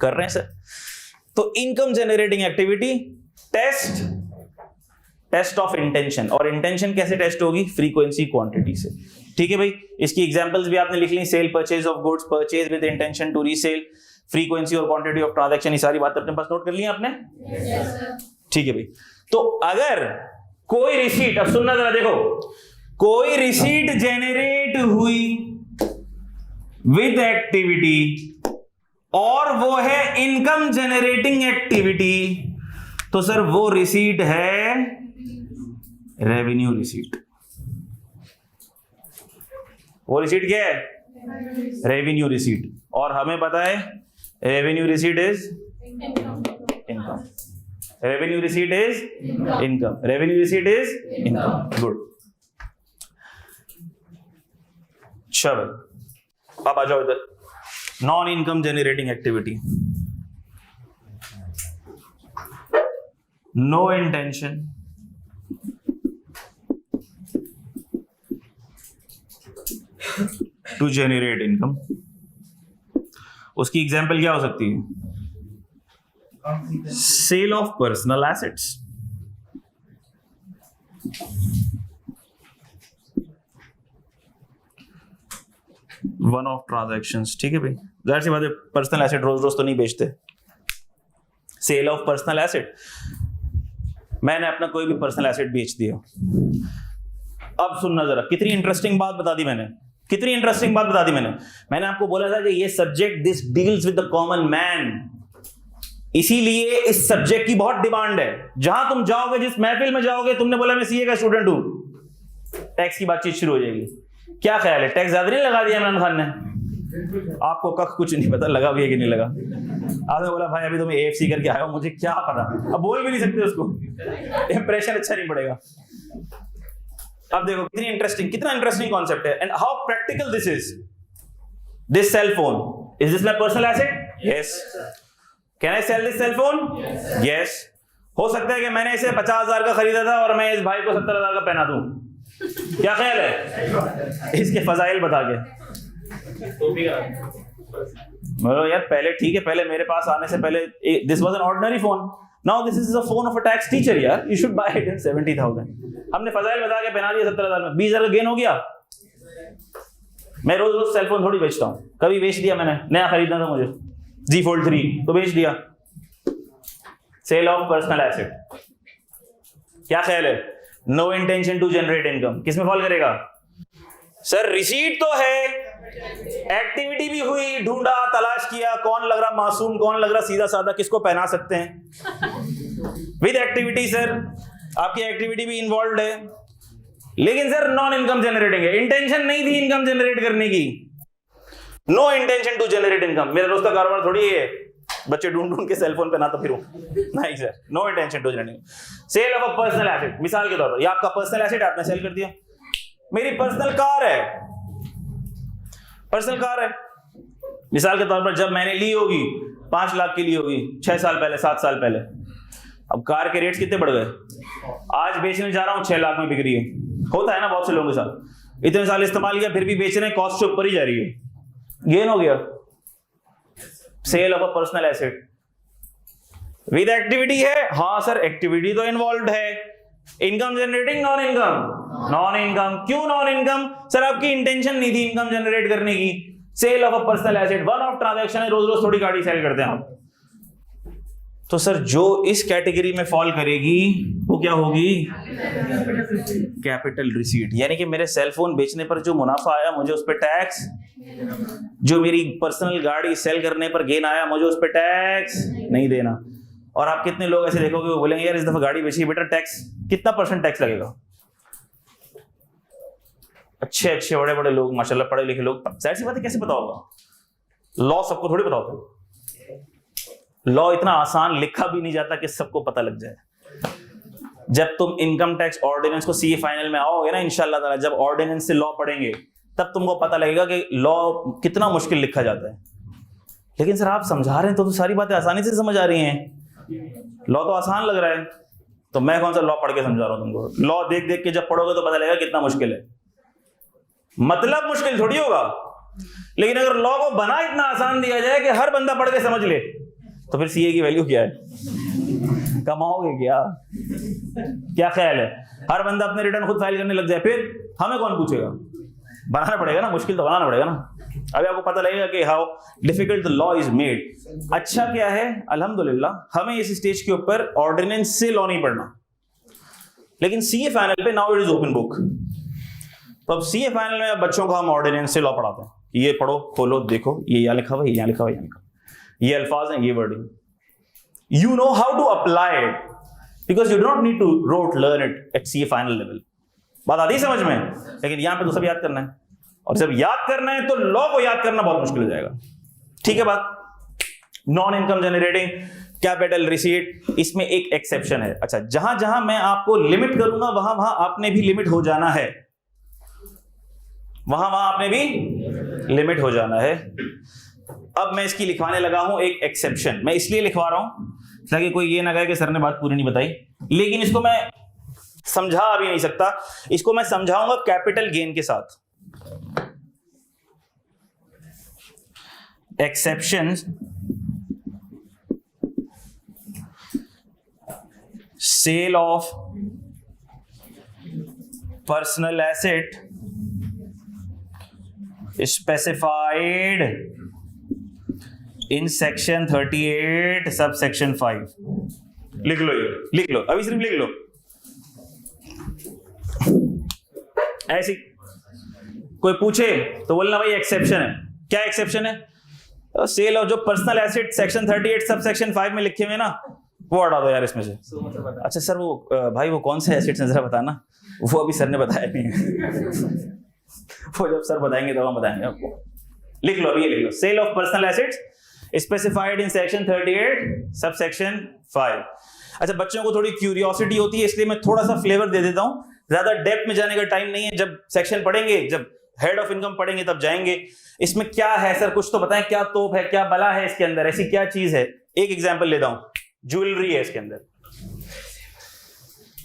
कर रहे हैं सर। तो income generating activity test of intention. और इंटेंशन कैसे टेस्ट होगी? फ्रीक्वेंसी क्वांटिटी से, ठीक है भाई। इसकी एग्जांपल्स भी आपने लिख ली, sale purchase of goods, purchase with intention to resale, frequency और क्वांटिटी ऑफ ट्रांजैक्शन। ये सारी बात अपने पास नोट कर ली आपने? ठीक है भाई। तो अगर कोई रिसीट, अब सुनना जरा देखो, कोई रिसीट जेनरेट हुई विद एक्टिविटी और वो है इनकम जनरेटिंग एक्टिविटी, तो सर वो रिसीट है रेवेन्यू रिसीट। वो रिसीट क्या है? Revenue receipt. और हमें पता है revenue receipt is income. Revenue receipt is income. Revenue receipt is income. Good. चलो अब आ जाओ इधर, non income generating activity. No intention to generate income. उसकी एग्जाम्पल क्या हो सकती है? Sale of personal assets, one of transactions, ठीक है भाई। जाहिर सी बात है पर्सनल एसेट रोज रोज तो नहीं बेचते। सेल ऑफ पर्सनल एसेट, मैंने अपना कोई भी पर्सनल एसेट बेच दिया। अब सुनना जरा, कितनी इंटरेस्टिंग बात बता दी मैंने, कितनी इंटरेस्टिंग बात बता दी मैंने आपको बोला था कि ये subject this deals with the common man, इसीलिए इस सब्जेक्ट की बहुत डिमांड है। जहां तुम जाओगे, जिस महफिल में जाओगे, तुमने बोला मैं सीए का स्टूडेंट हूं, टैक्स की बातचीत शुरू हो जाएगी। क्या ख्याल है, टैक्स ज्यादा नहीं लगा दिया इमरान खान ने? आपको कख कुछ नहीं पता लगा भी है कि नहीं लगा। आपने बोला भाई अभी तुम एएफसी करके आए हो, मुझे क्या पता, अब बोल भी नहीं सकते उसको, इंप्रेशन अच्छा नहीं पड़ेगा। अब देखो कितना इंटरेस्टिंग कॉन्सेप्ट है and how practical this is. This cell phone, is this my personal asset? Yes. Can I sell this cell phone? Yes. हो सकता है कि मैंने इसे 50,000 का खरीदा था और मैं इस भाई को 70,000 का पहना दूं. क्या ख्याल है इसके फजाइल बता के? मतलब यार पहले ठीक है, पहले मेरे पास आने से पहले this was an ordinary phone, now this is a phone of a tax teacher. यार you should buy it in 70,000. हमने फजाइल बता के पहना दिया 70,000 में, 20,000 का गेन हो गया. मैं रोज रोज सेलफोन थोड़ी बेचता हूं. कभी बेच दिया मैंने, नया खरीदना था मुझे Z Fold 3 तो बेच दिया. Sale of personal asset. क्या ख्याल है? No intention to generate income किस में फॉल करेगा? सर रिसीट तो है, एक्टिविटी भी हुई, ढूंढा तलाश किया, कौन लग रहा मासूम, कौन लग रहा सीधा साधा, किसको पहना सकते हैं विद एक्टिविटी. सर आपकी एक्टिविटी भी इन्वॉल्व है, लेकिन सर नॉन इनकम जनरेटिंग है. इंटेंशन नहीं थी इनकम जनरेट करने की. No intention to generate income. मेरे दोस्त का कारोबार थोड़ी है बच्चे ढूंढ ढूंढ के सेलफोन पे ना तो फिरूं. नहीं sir, no intention to generating. Sale of a personal asset. मिसाल के तौर पर ये आपका पर्सनल एसेट, आपने सेल कर दिया. मेरी पर्सनल कार है, पर्सनल कार है. मिसाल के तौर पर जब मैंने ली होगी 5 लाख की ली होगी 6 साल पहले, 7 साल पहले. अब कार के रेट्स कितने बढ़ गए. आज बेचने जा रहा हूं 6 लाख में बिक रही है. होता है ना बहुत से लोगों के साथ. इतने साल इस्तेमाल किया फिर भी बेच रहे हैं, कॉस्ट से ऊपर ही जा रही है. गेन हो गया. Sale of a personal asset with activity है. हाँ सर एक्टिविटी तो इन्वॉल्व है. Income generating, non income? Non income. क्यों नॉन इनकम? सर आपकी इंटेंशन नहीं थी इनकम जनरेट करने की. Sale of a personal asset one off transaction है, रोज रोज थोड़ी गाड़ी सेल करते हैं आप. तो सर जो इस कैटेगरी में फॉल करेगी वो क्या होगी? Capital receipt. यानी कि मेरे सेलफोन बेचने पर जो मुनाफा आया मुझे उस पर टैक्स, जो मेरी पर्सनल गाड़ी सेल करने पर गेन आया मुझे उस पर टैक्स नहीं देना. और आप कितने लोग ऐसे देखोगे वो बोलेंगे यार इस दफा गाड़ी बेची बेटा टैक्स कितना % टैक्स लगेगा. अच्छे अच्छे बड़े बड़े लोग माशाल्लाह पढ़े लिखे लोग, जाहिर सी बात है कैसे पता होगा? लॉ सबको थोड़ी पता होता है. लॉ इतना आसान लिखा भी नहीं जाता कि सबको पता लग जाए. जब तुम इनकम टैक्स ऑर्डिनेंस को सीए फाइनल में आओगे ना इंशाल्लाह ताला, जब ऑर्डिनेंस से लॉ पढ़ेंगे तब तुमको पता लगेगा कि लॉ कितना मुश्किल लिखा जाता है. लेकिन सर आप समझा रहे हैं तो सारी बातें आसानी से समझ आ रही हैं. लॉ तो आसान लग रहा है, तो मैं कौन सा लॉ पढ़ के समझा रहा हूं तुमको? लॉ देख देख के जब पढ़ोगे तो पता लगेगा कितना मुश्किल है. मतलब मुश्किल थोड़ी होगा, लेकिन अगर लॉ को बना इतना आसान दिया जाए कि हर बंदा पढ़ के समझ ले तो फिर सीए की वैल्यू क्या है? कमाओगे क्या? क्या ख्याल है? हर बंदा अपने रिटर्न खुद फाइल करने लग जाए फिर हमें कौन पूछेगा? बनाना पड़ेगा ना, मुश्किल तो बनाना पड़ेगा ना. अभी आपको पता लगेगा कि how difficult the law is made. अच्छा क्या है अल्हम्दुलिल्लाह हमें इस स्टेज के ऊपर ऑर्डिनेंस से लॉ नहीं पढ़ना, लेकिन सीए फाइनल पे now it is open book. तो अब सीए फाइनल में बच्चों को हम ऑर्डिनेंस से लॉ पढ़ाते हैं. ये पढ़ो, खोलो, देखो ये यहाँ लिखा हुआ है, यहाँ लिखा हुआ है, यहाँ लिखा, ये अल्फाज हैं, ये wording. You know how to apply it because you do not need to rote learn it at CA final level. बात आती है समझ में? लेकिन यहां पे तो सब याद करना है, और जब याद करना है तो लॉ को याद करना बहुत मुश्किल हो जाएगा. ठीक है बात? Non income generating capital receipt, इसमें एक एक्सेप्शन है. अच्छा, जहां जहां मैं आपको लिमिट करूंगा वहां वहां आपने भी लिमिट हो जाना है. वहां वहां आपने भी लिमिट हो जाना है. अब मैं इसकी लिखवाने लगा हूं एक एक्सेप्शन. मैं इसलिए लिखवा रहा हूं ताकि कोई ये ना कहे कि सर ने बात पूरी नहीं बताई, लेकिन इसको मैं समझा भी नहीं सकता. इसको मैं समझाऊंगा कैपिटल गेन के साथ. Exceptions sale of personal asset specified in section 38 sub section 5. लिख लो, ये लिख लो, अभी सिर्फ लिख लो. ऐसी कोई पूछे तो बोलना भाई एक्सेप्शन है. क्या एक्सेप्शन है? सेल ऑफ जो personal asset section 38 sub section 5 में लिखे हुए ना, वो हटा दो यार इसमें से. अच्छा सर वो भाई वो कौन से एसेट्स हैं जरा बताना. वो अभी सर ने बताया नहीं है. वो जब सर बताएंगे तब हम बताएंगे आपको. लिख लो, अभी ये लिख लो. Sale of personal assets specified in section 38 sub section 5. अच्छा, बच्चों को थोड़ी क्यूरियोसिटी होती है इसलिए मैं थोड़ा सा फ्लेवर दे देता हूं ज्यादा डेप्थ में जाने का टाइम नहीं है, जब सेक्शन पढ़ेंगे, जब हेड ऑफ इनकम पढ़ेंगे तब जाएंगे। इसमें क्या है सर, कुछ तो बताएं, क्या तोप है, क्या बला है इसके अंदर, ऐसी क्या चीज है? एक एग्जांपल लेता हूं, ज्वेलरी है इसके अंदर,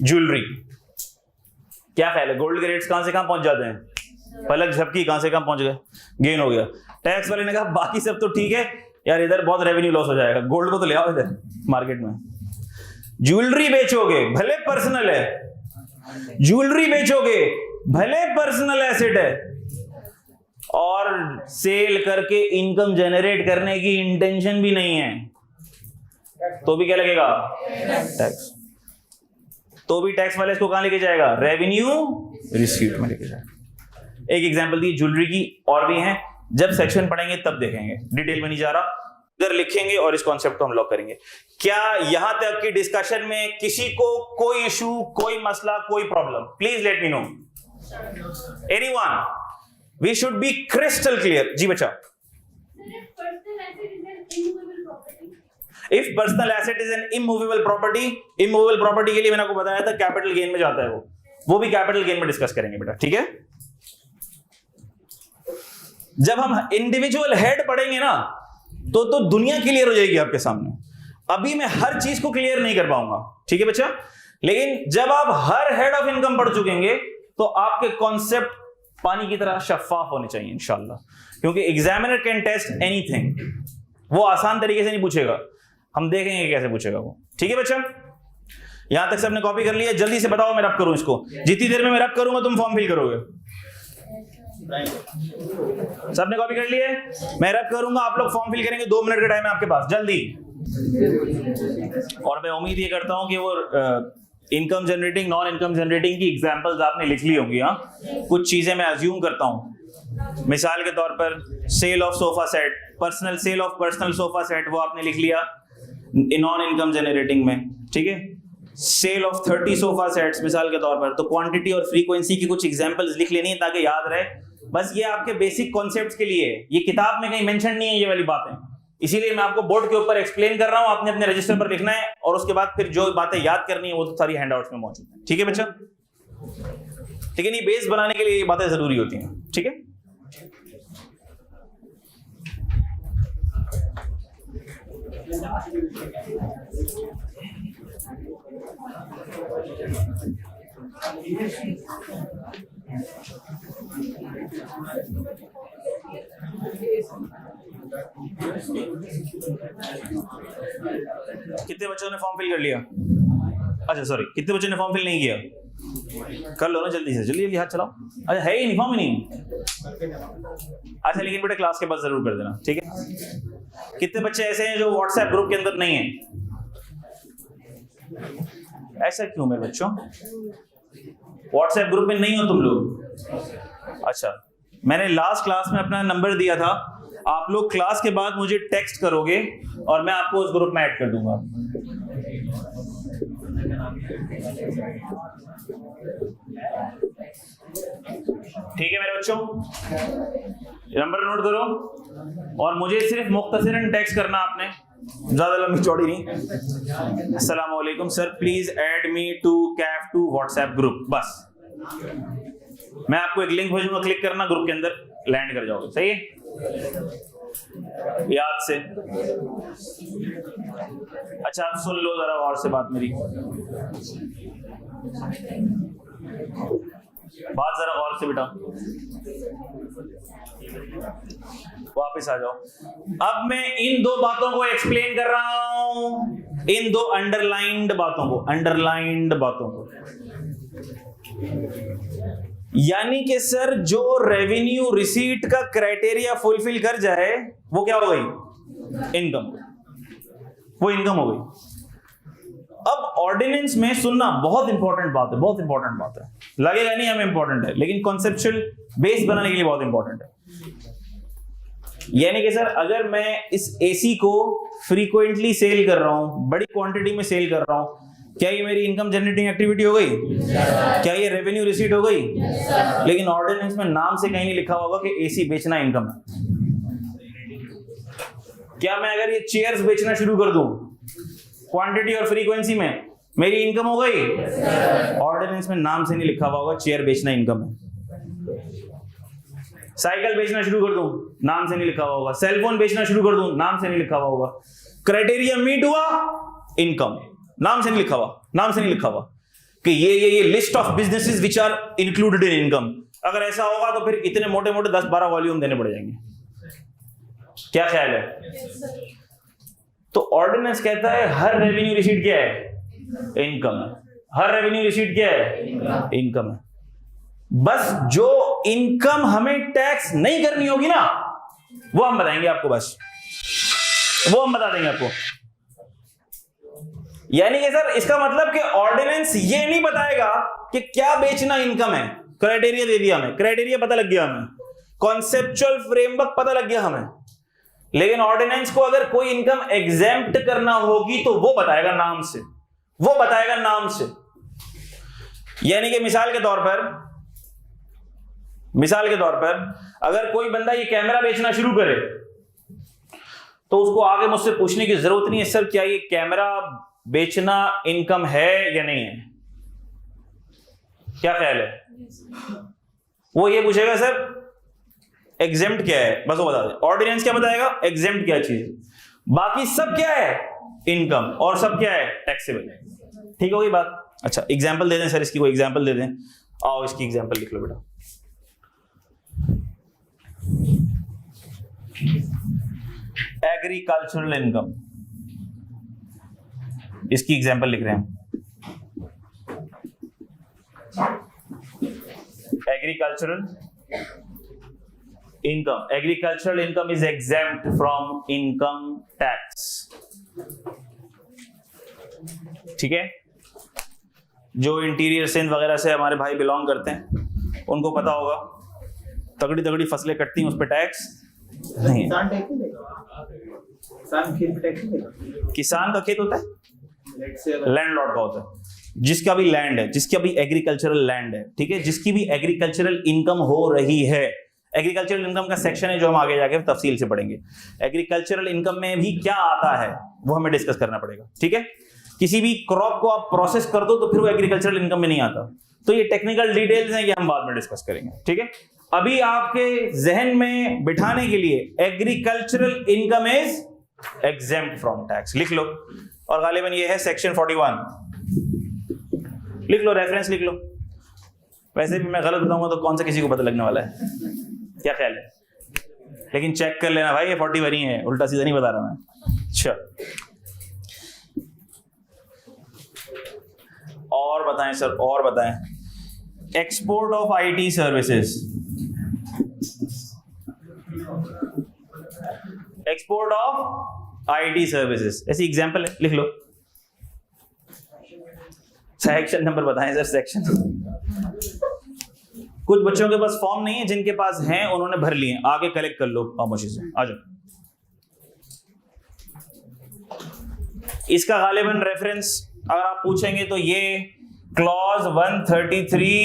ज्वेलरी। क्या ख्याल है, गोल्ड के रेट्स कहां से कहां पहुंच जाते हैं? पलक झपकी, कहां से कहां पहुंच गए, गेन हो गया। टैक्स वाले ने कहा बाकी सब तो ठीक है यार, इधर बहुत रेवेन्यू लॉस हो जाएगा, गोल्ड को तो ले आओ इधर मार्केट में। ज्वेलरी बेचोगे भले पर्सनल है, ज्वेलरी बेचोगे भले पर्सनल एसेट है, और सेल करके इनकम जनरेट करने की इंटेंशन भी नहीं है, तो भी क्या लगेगा? टैक्स। तो भी टैक्स वाले इसको कहां लेके जाएगा? रेवेन्यू रिसीट में लेके जाएगा। एक एग्जांपल दी ज्वेलरी की, और भी हैं, जब सेक्शन पढ़ेंगे तब देखेंगे, डिटेल में नहीं जा रहा, इधर लिखेंगे और इस कॉन्सेप्ट को हम लॉक करेंगे। क्या यहां तक की डिस्कशन में किसी को कोई इशू, कोई मसला, कोई problem? Please let me know. Anyone? We should be crystal clear. जी बच्चा। If personal asset is an immovable property, immovable property के लिए मैंने आपको बताया था कैपिटल गेन में जाता है, वो भी कैपिटल गेन में डिस्कस करेंगे बेटा, ठीक है? जब हम इंडिविजुअल हेड पढ़ेंगे ना तो दुनिया क्लियर हो जाएगी आपके सामने। अभी मैं हर चीज को क्लियर नहीं कर पाऊंगा, ठीक है बच्चा? लेकिन जब आप हर हेड ऑफ इनकम पढ़ चुकेंगे तो आपके कॉन्सेप्ट पानी की तरह शफाफ होने चाहिए इंशाल्लाह, क्योंकि एग्जामिनर कैन टेस्ट एनीथिंग। वो आसान तरीके से नहीं पूछेगा, हम देखेंगे कैसे पूछेगा वो, ठीक है बच्चा? यहां तक सबने कॉपी कर लिया? जल्दी से बताओ मैं रब करूं इसको, जितनी देर में मैं रब करूंगा तुम फॉर्म फिल करोगे। सबने कॉपी कर लिए? मैं रब करूंगा, आप लोग फॉर्म फिल करेंगे, 2 मिनट का टाइम है आपके पास, जल्दी। और मैं उम्मीद ये करता हूं कि वो income generating, non income generating की एग्जांपल्स आपने लिख ली होंगी। हाँ, कुछ चीजें मैं अज्यूम करता हूं, मिसाल के तौर पर sale of sofa set, personal sale of personal sofa set, वो आपने लिख लिया नॉन इनकम जनरेटिंग में, ठीक है? सेल ऑफ 30 सोफा सेट्स मिसाल के तौर पर, तो क्वांटिटी और फ्रीक्वेंसी की कुछ एग्जांपल्स लिख लेनी है ताकि याद रहे। बस ये आपके बेसिक कॉन्सेप्ट्स के लिए है, ये किताब में कहीं मेंशन नहीं है ये वाली बातें, इसीलिए मैं आपको बोर्ड के ऊपर एक्सप्लेन कर रहा हूं, आपने अपने रजिस्टर पर लिखना है, और उसके बाद फिर जो बातें याद करनी है वो तो सारी हैंडआउट्स में मौजूद है, ठीक है बच्चा? लेकिन ये बेस बनाने के लिए ये बातें जरूरी होती हैं, ठीक है? कितने बच्चों ने फॉर्म फिल कर लिया? अच्छा सॉरी, कितने बच्चों ने फॉर्म फिल नहीं किया? कर लो ना जल्दी से, जल्दी जल्दी हाथ चलाओ। अच्छा है ही नहीं, फॉर्म ही नहीं। अच्छा लेकिन बेटा क्लास के बाद जरूर कर देना, ठीक है? कितने बच्चे ऐसे हैं जो व्हाट्सएप ग्रुप के अंदर नहीं है? ऐसा क्यों मेरे बच्चों? व्हाट्सएप ग्रुप में नहीं हो तुम लोग? अच्छा, मैंने लास्ट क्लास में अपना नंबर दिया था, आप लोग क्लास के बाद मुझे टेक्स्ट करोगे और मैं आपको उस ग्रुप में ऐड कर दूंगा। ठीक है मेरे बच्चों, नंबर नोट करो और मुझे सिर्फ मुख्तसरन टेक्स्ट करना आपने, ज्यादा लंबी चौड़ी नहीं। अस्सलाम वालेकुम sir, please add me to CAF two WhatsApp group, बस। मैं आपको एक लिंक भेजूंगा, क्लिक करना, ग्रुप के अंदर लैंड कर जाओगे, सही है? याद से। अच्छा आप सुन लो जरा और से बात मेरी, बात जरा गौर से बेटा, वापस आ जाओ। अब मैं इन 2 बातों को एक्सप्लेन कर रहा हूं, इन 2 अंडरलाइंड बातों को, अंडरलाइंड बातों को। यानी कि सर जो रेवेन्यू रिसीट का क्राइटेरिया फुलफिल कर जाए वो क्या हो गई? इनकम, वो इनकम हो गई। अब ऑर्डिनेंस में सुनना बहुत इंपॉर्टेंट बात है, बहुत इंपॉर्टेंट बात है, लगेगा नहीं हमें इंपॉर्टेंट है, लेकिन कॉन्सेप्चुअल बेस बनाने के लिए बहुत इंपॉर्टेंट है। यानी कि सर अगर मैं इस एसी को फ्रीक्वेंटली सेल कर रहा हूं, बड़ी क्वांटिटी में सेल कर रहा हूं, क्या ये मेरी इनकम जनरेटिंग एक्टिविटी हो गई? क्या ये रेवेन्यू रिसीट हो गई? लेकिन ऑर्डिनेंस में नाम से कहीं नहीं लिखा होगा कि एसी बेचना इनकम है। क्या मैं अगर ये चेयर्स बेचना शुरू कर दूं क्वांटिटी और फ्रीक्वेंसी में, मेरी इनकम हो गई। ऑर्डिनेंस में नाम से नहीं लिखा हुआ होगा चेयर बेचना इनकम है। साइकिल बेचना शुरू कर दूं, नाम से नहीं लिखा हुआ होगा। सेलफोन बेचना शुरू कर दूं, नाम से नहीं लिखा हुआ होगा। क्राइटेरिया मीट हुआ, इनकम, नाम से नहीं लिखा हुआ, नाम से नहीं लिखा हुआ कि ये list of businesses which are included in income. अगर ऐसा होगा तो फिर इतने मोटे मोटे 10-12 वॉल्यूम देने पड़ जाएंगे। क्या ख्याल है? तो ऑर्डिनेंस कहता है हर रेवेन्यू रिसीट क्या है? इनकम है। हर रेवेन्यू रिसीट क्या है? इनकम है। बस जो इनकम हमें टैक्स नहीं करनी होगी ना, वो हम बताएंगे आपको, बस वो हम बता देंगे आपको। यानी कि सर इसका मतलब कि ऑर्डिनेंस ये नहीं बताएगा कि क्या बेचना इनकम है। क्राइटेरिया दे दिया हमें, क्राइटेरिया पता लग गया हमें, कॉन्सेप्चुअल फ्रेमवर्क पता लग गया हमें, लेकिन ऑर्डिनेंस को अगर कोई इनकम एग्जेम्प्ट करना होगी तो वो बताएगा नाम से, वो बताएगा नाम से। यानी कि मिसाल के तौर पर अगर कोई बंदा ये कैमरा बेचना शुरू करे तो उसको आगे मुझसे पूछने की जरूरत नहीं है सर क्या ये कैमरा बेचना इनकम है या नहीं है। क्या ख्याल है? वो ये पूछेगा सर एग्जेम्प्ट क्या है, बस वो बता दे। ऑर्डिनेंस क्या बताएगा? एग्जेम्प्ट क्या चीज, बाकी सब क्या है? इनकम, और सब क्या है? टैक्सेबल। ठीक होगी बात? अच्छा एग्जाम्पल दे दें सर, इसकी कोई एग्जाम्पल दे दें। आओ इसकी एग्जाम्पल लिख लो बेटा। एग्रीकल्चरल इनकम, इसकी एग्जाम्पल लिख रहे हैं। Agricultural income, agricultural income is exempt from income tax. ठीक है, जो इंटीरियर सिंध वगैरह से हमारे भाई बिलोंग करते हैं उनको पता होगा, तगड़ी तगड़ी फसलें कटती हैं उस पर टैक्स नहीं है। किसान का खेत होता है, लैंडलॉर्ड का होता है, जिसका भी लैंड है, जिसका भी एग्रीकल्चरल लैंड है, ठीक है, जिसकी भी एग्रीकल्चरल इनकम हो रही है। एग्रीकल्चरल इनकम का सेक्शन है जो हम आगे जाके तफसील से पढ़ेंगे। एग्रीकल्चरल इनकम में भी क्या आता है वो हमें डिस्कस करना पड़ेगा। ठीक है, किसी भी क्रॉप को आप प्रोसेस कर दो तो फिर वो एग्रीकल्चरल इनकम में नहीं आता। तो ये टेक्निकल डिटेल्स हैं, ये हम बाद में डिस्कस करेंगे। ठीक है, अभी आपके जहन में बिठाने के लिए agricultural income is exempt from tax लिख लो, और गालिबन ये है सेक्शन 41 लिख लो, रेफरेंस लिख लो। वैसे भी मैं गलत बताऊंगा तो कौन सा किसी को पता लगने वाला है। क्या ख्याल है? लेकिन चेक कर लेना भाई, ये 41 ही है, उल्टा सीधा नहीं बता रहा मैं। अच्छा और बताएं सर, और बताएं। Export of IT services, export of IT services ऐसी एग्जांपल है, लिख लो। सेक्शन नंबर बताएं सर, सेक्शन। कुछ बच्चों के पास फॉर्म नहीं है, जिनके पास हैं उन्होंने भर लिए, आगे कलेक्ट कर लो खामोशी से, आ जाओ। इसका गालिबन रेफरेंस अगर आप पूछेंगे तो ये clause 133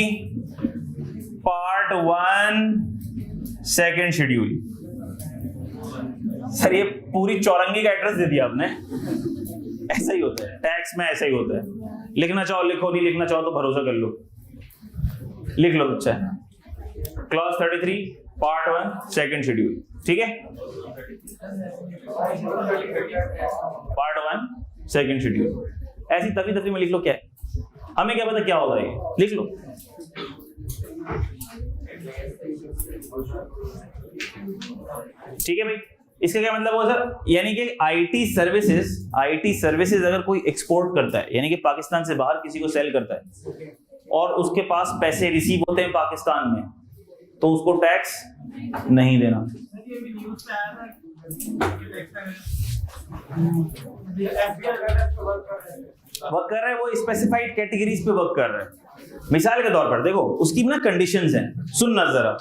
part 1 second schedule. Sir ये पूरी चौरंगी का एड्रेस दे दिया आपने। ऐसा ही होता है टैक्स में, ऐसा ही होता है। लिखना चाहो लिखो, नहीं लिखना चाहो तो भरोसा कर लो, लिख लो। अच्छा क्लॉज 33 पार्ट 1 सेकेंड शेड्यूल, ठीक है, पार्ट 1 सेकेंड शेड्यूल। ऐसी तभी तभी में लिख लो। क्या है, हमें क्या पता क्या होगा, ये लिख लो। ठीक है भाई, इसका क्या मतलब हुआ सर? यानी कि आईटी सर्विसेज अगर कोई एक्सपोर्ट करता है, यानी कि पाकिस्तान से बाहर किसी को सेल करता है और उसके पास पैसे रिसीव होते हैं पाकिस्तान में, तो उसको टैक्स नहीं देना। वर्क कर रहा है, वो स्पेसिफाइड कैटेगरीज पे वर्क कर रहा है। मिसाल के तौर पर देखो, उसकी ना कंडीशंस हैं, सुनना जरा,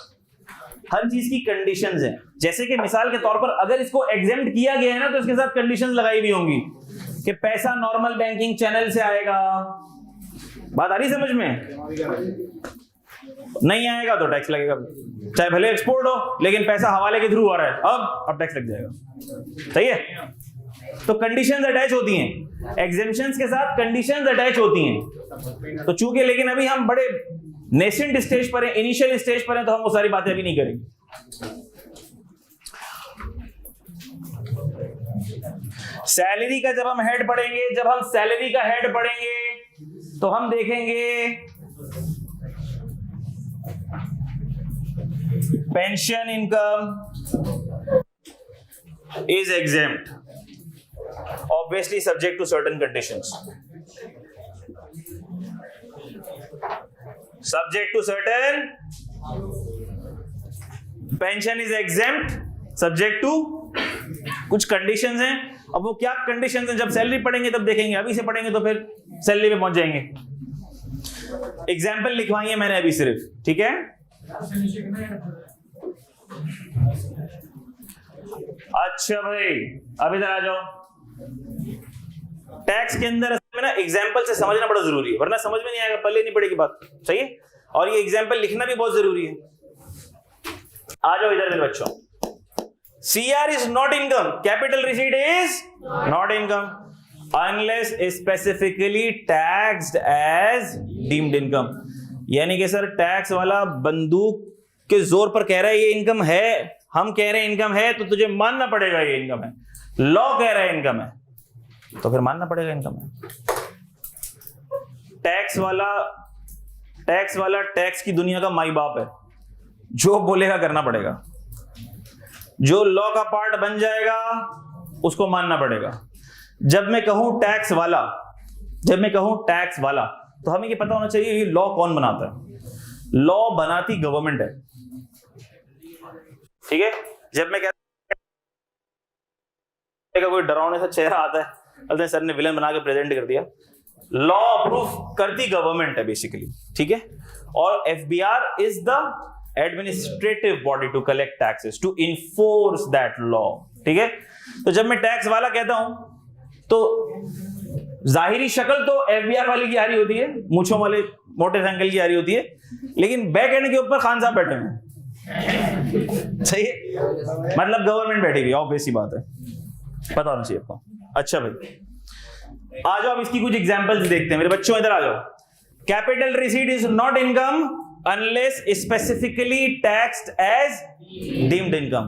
हर चीज की कंडीशंस हैं। जैसे कि मिसाल के तौर पर अगर इसको एग्जेम्प्ट किया गया है ना, तो इसके साथ कंडीशंस लगाई भी होंगी कि पैसा नॉर्मल बैंकिंग चैनल से आएगा। बात आ रही समझ में? नहीं आएगा तो टैक्स लगेगा, चाहे भले एक्सपोर्ट हो, लेकिन पैसा हवाले के थ्रू आ रहा है, अब टैक्स लग जाएगा। सही है? तो कंडीशंस अटैच होती हैं, एग्जेम्पशंस के साथ कंडीशंस अटैच होती हैं। तो चूंकि लेकिन अभी हम बड़े नेसेंट स्टेज पर हैं, इनिशियल स्टेज पर हैं, तो हम वो सारी बातें अभी नहीं करेंगे। सैलरी का जब हम हेड पढ़ेंगे, जब हम सैलरी का हेड पढ़ेंगे तो हम देखेंगे pension income is exempt, obviously subject to certain conditions, subject to certain, pension is exempt subject to कुछ कंडीशंस हैं। अब वो क्या कंडीशंस हैं, जब सैलरी पढ़ेंगे तब देखेंगे, अभी से पढ़ेंगे तो फिर सैलरी पे पहुंच जाएंगे। एग्जाम्पल लिखवाई है मैंने अभी सिर्फ, ठीक है। अच्छा भाई अब इधर आ जाओ। टैक्स के अंदर में ना एग्जाम्पल से समझना बड़ा जरूरी है, वरना समझ में नहीं आएगा, पल्ले नहीं पड़ेगी बात, सही है। और ये एग्जाम्पल लिखना भी बहुत जरूरी है। आ जाओ इधर मेरे बच्चों। CR is not income, capital receipt is not income unless specifically taxed as deemed income। यानी कि सर टैक्स वाला बंदूक के जोर पर कह रहा है ये इनकम है, हम कह रहे हैं इनकम है, तो तुझे मानना पड़ेगा ये इनकम है। लॉ कह रहा है इनकम है, तो फिर मानना पड़ेगा इनकम है। टैक्स वाला टैक्स की दुनिया का माई बाप है, जो बोलेगा करना पड़ेगा, जो लॉ का पार्ट बन जाएगा उसको मानना पड़ेगा। जब मैं कहूं टैक्स वाला, तो हमें ये पता होना चाहिए ये लॉ कौन बनाता है। लॉ बनाती गवर्नमेंट है, ठीक है। जब मैं कहता कोई डरावने सा चेहरा आता है, सर ने विलन बना के प्रेजेंट कर दिया, लॉ अप्रूव करती गवर्नमेंट है बेसिकली, ठीक है। और FBR is the administrative body to collect taxes, to enforce that law, ठीक है। तो जब मैं टैक्स वाला कहता हूं तो जाहिरी शक्ल तो FBR वाले की आ रही होती है, मूंछों वाले मोटे अंकल की आ रही होती है, लेकिन बैक एंड के ऊपर खान साहब बैठे हैं, सही है। मतलब गवर्नमेंट बैठी हुई, ऑब्वियस सी बात है, पता होना चाहिए आपको। अच्छा भाई आ जाओ, अब इसकी कुछ एग्जांपल्स देखते हैं मेरे बच्चों, इधर आ जाओ। Capital receipt is not income unless specifically taxed as deemed income,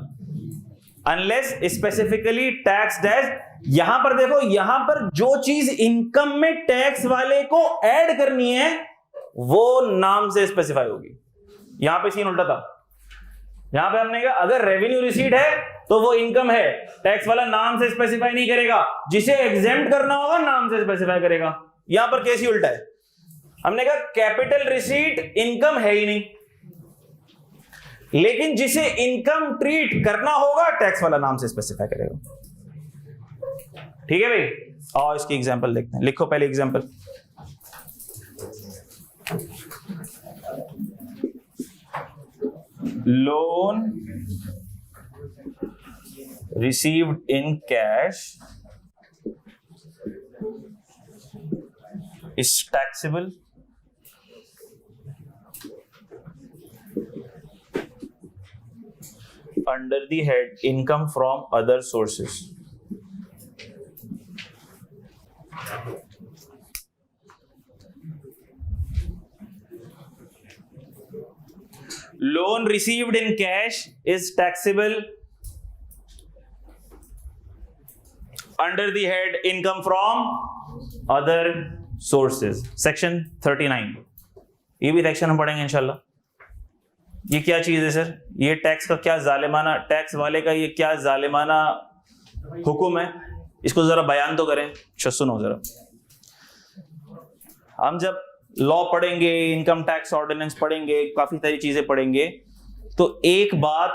unless specifically taxed as, यहां पर देखो, यहां पर जो चीज इनकम में टैक्स वाले को ऐड करनी है वो नाम से स्पेसिफाई होगी। यहां पे सीन उल्टा था, यहां पे हमने कहा अगर रेवेन्यू रिसीट है तो वो इनकम है, टैक्स वाला नाम से स्पेसिफाई नहीं करेगा, जिसे एग्जेम्प्ट करना होगा नाम से स्पेसिफाई करेगा। यहां पर केस ही उल्टा है, हमने कहा कैपिटल रिसीट इनकम है ही नहीं, लेकिन जिसे इनकम ट्रीट करना होगा टैक्स वाला नाम से स्पेसिफाई करेगा, ठीक है भाई। और इसकी एग्जांपल देखते हैं, लिखो पहले example. Loan received in cash is taxable under the head income from other sources. Loan received in cash is taxable under the head income from other sources, section 39। ये भी सेक्शन हम पढ़ेंगे इंशाल्लाह। ये क्या चीज है सर, ये टैक्स का क्या जालिमाना, टैक्स वाले का ये क्या जालिमाना हुक्म है, इसको जरा बयान तो करें। सुनो जरा, हम जब लॉ पढ़ेंगे, इनकम टैक्स ऑर्डिनेंस पढ़ेंगे, काफी सारी चीजें पढ़ेंगे, तो एक बात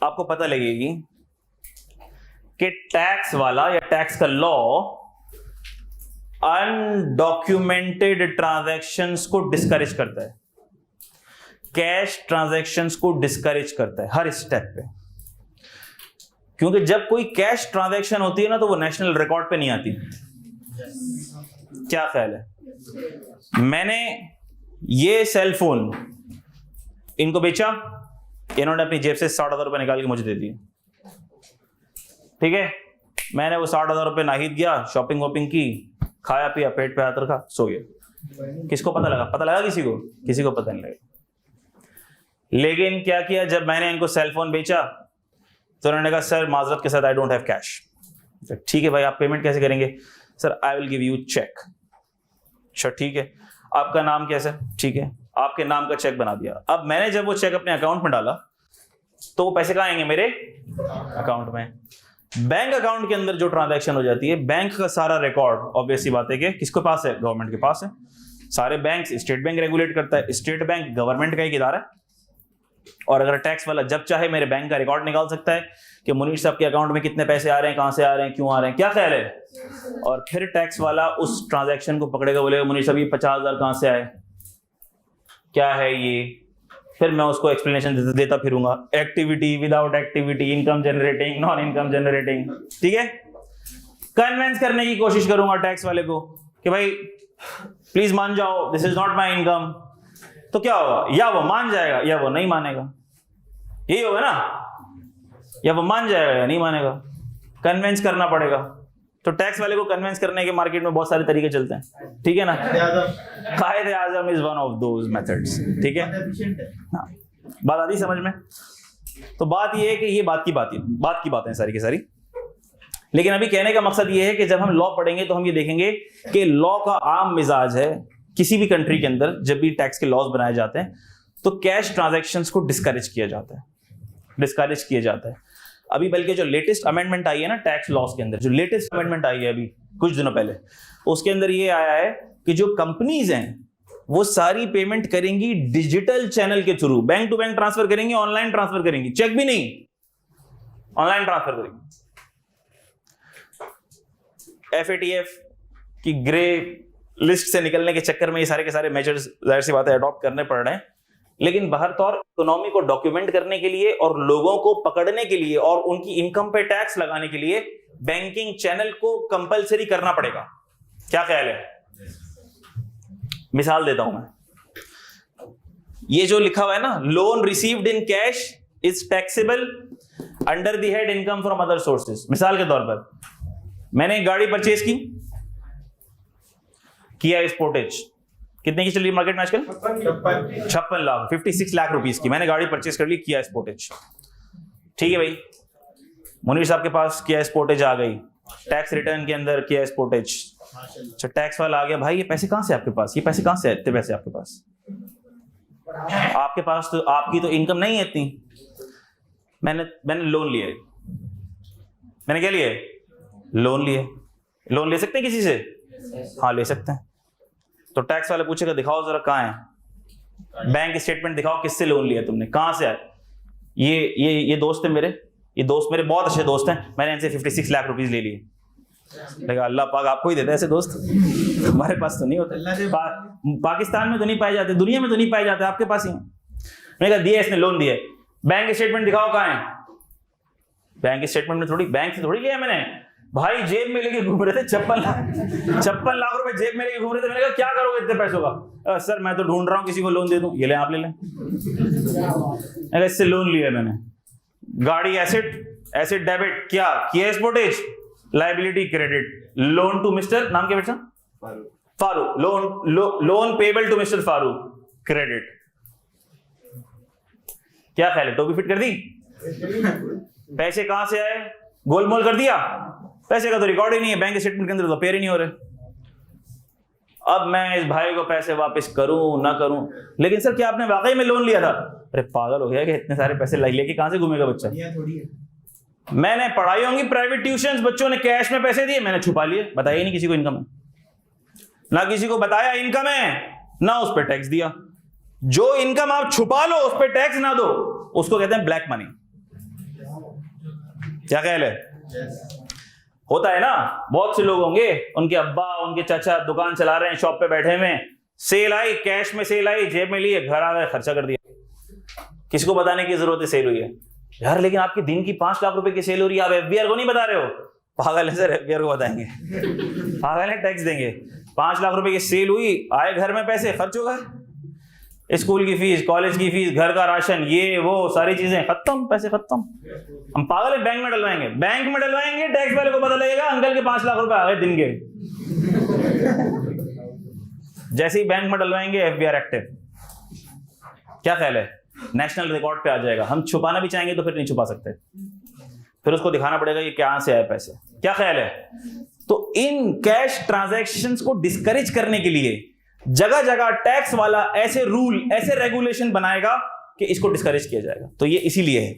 आपको पता लगेगी कि टैक्स वाला या टैक्स का लॉ अनडॉक्यूमेंटेड ट्रांजैक्शंस को डिस्करेज करता है, कैश ट्रांजैक्शंस को डिस्करेज करता है हर स्टेप पे। क्योंकि जब कोई कैश ट्रांजैक्शन होती है ना तो वो नेशनल रिकॉर्ड पे नहीं आती। क्या ख्याल है, मैंने ये सेल फोन इनको बेचा, इन्होंने अपनी जेब से 60,000 रुपए निकाल के मुझे दे दिए, ठीक है, मैंने वो 60,000 रुपये नाहिद गया, शॉपिंग वॉपिंग की, खाया पिया, पेट पे हाथ रखा, सो गया। किसको पता लगा? पता लगा किसी को? किसी को पता नहीं लगा। लेकिन क्या किया, जब मैंने इनको सेलफोन बेचा तो उन्होंने कहा सर माजरत के साथ आई डोंट हैव कैश। ठीक है भाई, आप पेमेंट कैसे करेंगे? Sir I will give you cheque. अच्छा ठीक है, आपका नाम क्या है सर? ठीक है, आपके नाम का चेक बना दिया। अब मैंने जब वो चेक अपने अकाउंट में डाला तो वो पैसे कहाँ आएंगे? मेरे अकाउंट में। बैंक अकाउंट के अंदर जो ट्रांजैक्शन हो जाती है, बैंक का सारा रिकॉर्ड ऑब्वियस सी बात है कि किसके पास है? गवर्नमेंट के पास है। सारे बैंक, स्टेट बैंक रेगुलेट करता है, स्टेट बैंक गवर्नमेंट का एक इदारा है। और अगर टैक्स वाला जब चाहे मेरे बैंक का रिकॉर्ड निकाल सकता है कि मुनीर साहब के अकाउंट में कितने पैसे आ रहे हैं, कहां से आ रहे हैं, क्यों आ रहे हैं, क्या ख्याल है? और फिर टैक्स वाला उस ट्रांजैक्शन को पकड़ेगा, बोलेगा मुनीर साहब ये 50,000 कहां से आए, क्या है ये? फिर मैं उसको एक्सप्लेनेशन देता फिरूंगा, activity, without activity, income generating, non income generating. ठीक है, कन्विंस करने की कोशिश करूंगा टैक्स वाले को कि भाई प्लीज मान जाओ, this is not my income. तो क्या होगा? या वो मान जाएगा या वो नहीं मानेगा, यही होगा ना? या वो मान जाएगा या नहीं मानेगा, कन्विंस करना पड़ेगा। तो टैक्स वाले को कन्विंस करने के मार्केट में बहुत सारे तरीके चलते हैं, ठीक है ना? Quaid-e Azam is one of those methods, ठीक है? हाँ, बात आती समझ में? तो बात ये है कि ये बात की बातें सारी की सारी। लेकिन अभी कहने का मकसद ये है कि जब हम लॉ पढ़ेंगे तो हम ये देखेंगे कि लॉ का आम मिजाज है किसी भी कंट्री के अंदर, जब भी टैक्स के लॉज बनाए जाते हैं तो कैश ट्रांजैक्शंस को डिस्करेज किया जाता है। अभी बल्कि जो लेटेस्ट अमेंडमेंट आई है ना टैक्स लॉज के अंदर, जो लेटेस्ट अमेंडमेंट आई है अभी कुछ दिनों पहले, उसके अंदर ये आया है कि जो कंपनीज हैं वो सारी पेमेंट करेंगी डिजिटल चैनल के through, bank to bank transfer करेंगी, ऑनलाइन ट्रांसफर करेंगी, चेक भी नहीं, ऑनलाइन ट्रांसफर करेंगी। FATF की ग्रे लिस्ट से निकलने के चक्कर में ये सारे के सारे मेजर्स जाहिर सी बात है अडॉप्ट करने पड़ रहे हैं। लेकिन बाहर तौर इकोनॉमी को डॉक्यूमेंट करने के लिए और लोगों को पकड़ने के लिए और उनकी इनकम पे टैक्स लगाने के लिए बैंकिंग चैनल को कंपलसरी करना पड़ेगा। क्या ख्याल है? मिसाल देता हूं मैं, ये जो लिखा हुआ है ना, loan received in cash is taxable under the head income from other sources. मिसाल के तौर पर मैंने एक गाड़ी परचेज की, किया स्पोर्टेज, कितने की चल रही है मार्केट में आजकल? 56 लाख, 56 लाख रुपीस की मैंने गाड़ी परचेज कर ली, किया स्पोर्टेज। ठीक है भाई, मुनीर साहब के पास किया स्पोर्टेज आ गई, टैक्स रिटर्न के अंदर किया स्पोर्टेज। अच्छा, टैक्स वाला आ गया, भाई ये पैसे कहां से आपके पास, ये पैसे कहां से, इतने पैसे आपके पास? आपके पास तो, आपकी तो इनकम नहीं है इतनी। मैंने लोन लिया, मैंने क्या लिया? लोन लिए। लोन ले सकते हैं किसी से? हाँ ले सकते हैं। तो टैक्स वाले पूछेगा दिखाओ जरा कहाँ है, बैंक स्टेटमेंट दिखाओ, किससे लोन लिया तुमने, कहां से आए? ये दोस्त है मेरे, ये दोस्त मेरे बहुत अच्छे दोस्त हैं, मैंने इनसे 56 लाख रुपीस ले लिए। लगा अल्लाह पाक आपको ही देता है ऐसे दोस्त, हमारे पास तो नहीं होते। पाकिस्तान में तो नहीं पाए जाते, दुनिया में तो नहीं पाए जाते, आपके पास ही। मैंने कहा दिया, इसने लोन दिया, बैंक स्टेटमेंट दिखाओ कहाँ है। बैंक स्टेटमेंट में थोड़ी, बैंक से थोड़ी लिया मैंने, भाई जेब में लेके घूम रहे थे 56 लाख रुपए जेब में लेके घूम रहे थे। मैंने कहा क्या करोगे इतने पैसों का? सर मैं तो ढूंढ रहा हूँ किसी को लोन दे दूं, ये ले आप ले लें। इससे लोन लिया मैंने। गाड़ी एसेट डेबिट, क्या किया स्पोर्टेज, liability credit, loan to mister, नाम क्या बेटा? Farooq, loan payable to mister Farooq, credit. क्या ख्याल है, टोपी फिट कर दी? पैसे कहां से आए? गोलमोल कर दिया, पैसे का तो रिकॉर्ड ही नहीं है, बैंक स्टेटमेंट के अंदर तो पेयर ही नहीं हो रहे। अब मैं इस भाई को पैसे वापस करूं ना करूं, लेकिन सर क्या आपने वाकई में लोन लिया था? अरे पागल हो गया कि इतने सारे पैसे लेके कहां से घूमेगा बच्चा? मैंने पढ़ाई होंगी प्राइवेट ट्यूशंस, बच्चों ने कैश में पैसे दिए, मैंने छुपा लिए, बताया ही नहीं किसी को इनकम है, ना किसी को बताया इनकम है, ना उस पर टैक्स दिया। जो इनकम आप छुपा लो उस पर टैक्स ना दो, उसको कहते हैं ब्लैक मनी। क्या ख्याल है? होता है ना, बहुत से लोग होंगे, उनके अब्बा उनके चाचा दुकान चला रहे हैं, शॉप पे बैठे हुए, सेल आई, कैश में सेल आई, जेब में लिए, घर आ गए, खर्चा कर दिया। किसी को बताने की जरूरत है सेल हुई है यार, लेकिन आपकी दिन की 5 लाख रुपए की सेल हो रही है, आप FBR को नहीं बता रहे हो? पागल है सर, FBR को बताएंगे, पागल है, टैक्स देंगे। 5 लाख रुपए की सेल हुई, आए घर में पैसे, खर्च हो गए। स्कूल की फीस, कॉलेज की फीस, घर का राशन, ये वो सारी चीजें खत्म, पैसे खत्म। हम पागल है, बैंक में डलवाएंगे, बैंक में डलवाएंगे, टैक्स वाले को पता लगेगा अंकल के 5 लाख रुपए आ गए दिन के। जैसे ही बैंक में डलवाएंगे एफबीआर एक्टिव। क्या ख्याल है? नेशनल रिकॉर्ड पे आ जाएगा। हम छुपाना भी चाहेंगे तो फिर नहीं छुपा सकते, फिर उसको दिखाना पड़ेगा ये कहां से आए पैसे। क्या ख्याल है? तो इन कैश ट्रांजैक्शंस को डिस्करेज करने के लिए जगह जगह टैक्स वाला ऐसे रूल, ऐसे रेगुलेशन बनाएगा कि इसको डिस्करेज किया जाएगा। तो ये इसीलिए है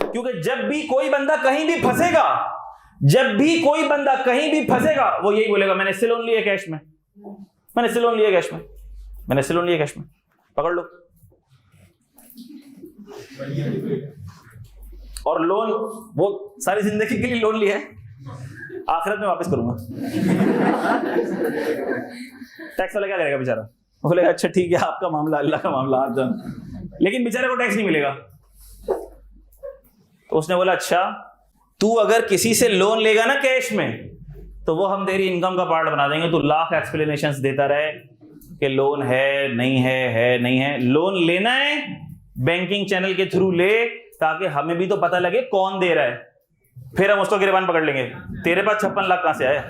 क्योंकि जब भी कोई बंदा कहीं भी फंसेगा, जब भी कोई बंदा कहीं भी फंसेगा, वो यही बोलेगा मैंने इससे लोन लिया कैश में, मैंने इससे लोन लिया कैश में, मैंने इससे लोन लिया कैश में, पकड़ लो। और लोन वो सारी जिंदगी के लिए लोन लिया है, आखिरत में वापस करूंगा। टैक्स वाला क्या करेगा बेचारा? वो बोलेगा अच्छा ठीक है आपका मामला, अल्लाह का मामला, आप जान। लेकिन बेचारे को टैक्स नहीं मिलेगा। तो उसने बोला अच्छा तू अगर किसी से लोन लेगा ना कैश में, तो वो हम तेरी इनकम का पार्ट बना देंगे। तू लाख एक्सप्लेनेशंस देता रहे कि लोन है नहीं है नहीं है। लोन लेना है बैंकिंग चैनल के थ्रू ले, ताकि हमें भी तो पता लगे कौन दे रहा है, फिर हम उसको गिरबान पकड़ लेंगे। तेरे पास 56 लाख कहां से आया?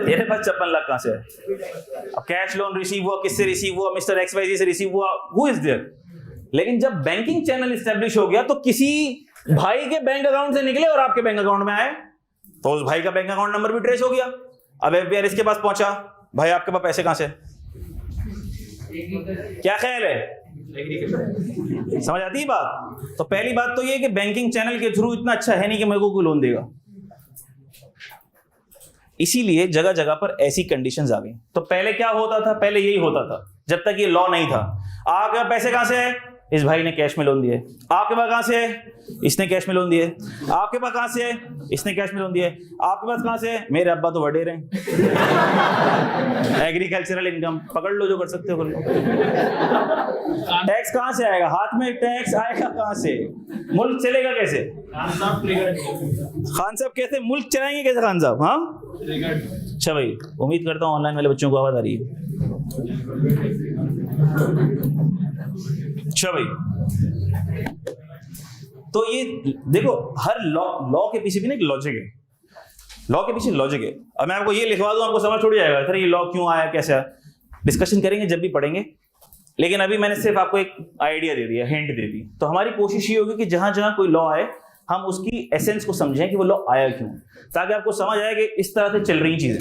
तेरे पास 56 लाख कहां से आया? अब कैश लोन रिसीव हुआ, किससे रिसीव हुआ? मिस्टर XYZ से रिसीव हुआ, हु इज देयर? लेकिन जब बैंकिंग चैनल इस्टेब्लिश हो गया तो किसी भाई के बैंक अकाउंट से निकले और आपके बैंक अकाउंट में आए, तो उस भाई का बैंक अकाउंट नंबर भी ट्रेस हो गया। अब एफबीआर इसके पास पहुंचा, भाई आपके पास पैसे कहां से? क्या ख्याल है? समझ आती है बात? तो पहली बात तो ये कि बैंकिंग चैनल के थ्रू इतना अच्छा है नहीं कि मेरे को कोई लोन देगा, इसीलिए जगह जगह पर ऐसी कंडीशंस आ गई। तो पहले क्या होता था? पहले यही होता था जब तक ये लॉ नहीं था। आपके पैसे कहां से है? इस भाई ने कैश में लोन दिए। आपके पास कहां से है? इसने कैश में लोन दिए। आपके पास कहां से है? इसने कैश में लोन दिए। आपके पास कहां से है? मेरे अब्बा तो वडेर हैं। एग्रीकल्चरल इनकम, पकड़ लो जो कर सकते हो कर लो। टैक्स कहां से आएगा? हाथ में टैक्स आएगा कहां से? मुल्क चलेगा कैसे? खान साहब कैसे मुल्क चलाएंगे कैसे खान साहब? हाँ अच्छा भाई, उम्मीद करता हूँ ऑनलाइन वाले बच्चों को आवाज आ रही है। अच्छा भाई, तो ये देखो हर लॉ के पीछे भी ना एक लॉजिक है, लॉ के पीछे लॉजिक है। अब मैं आपको ये लिखवा दूं, आपको समझ थोड़ी आएगा सर ये लॉ क्यों आया कैसे आया। डिस्कशन करेंगे जब भी पढ़ेंगे, लेकिन अभी मैंने सिर्फ आपको एक आइडिया दे दिया, हिंट दे दी। तो हमारी कोशिश ये होगी कि जहां जहां कोई लॉ आए हम उसकी एसेंस को समझें कि वो लॉ आया क्यों, ताकि आपको समझ आए कि इस तरह से चल रही चीजें।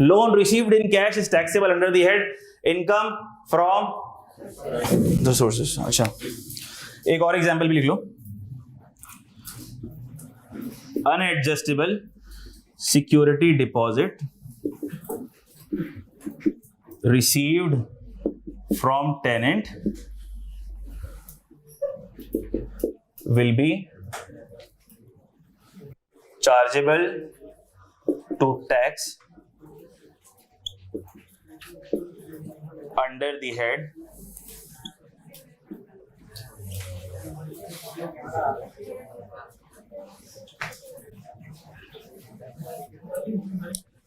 Loan received in cash is taxable under the head income from the sources. अच्छा एक और एग्जांपल भी लिख लो, unadjustable security deposit received from tenant will be chargeable to tax under the head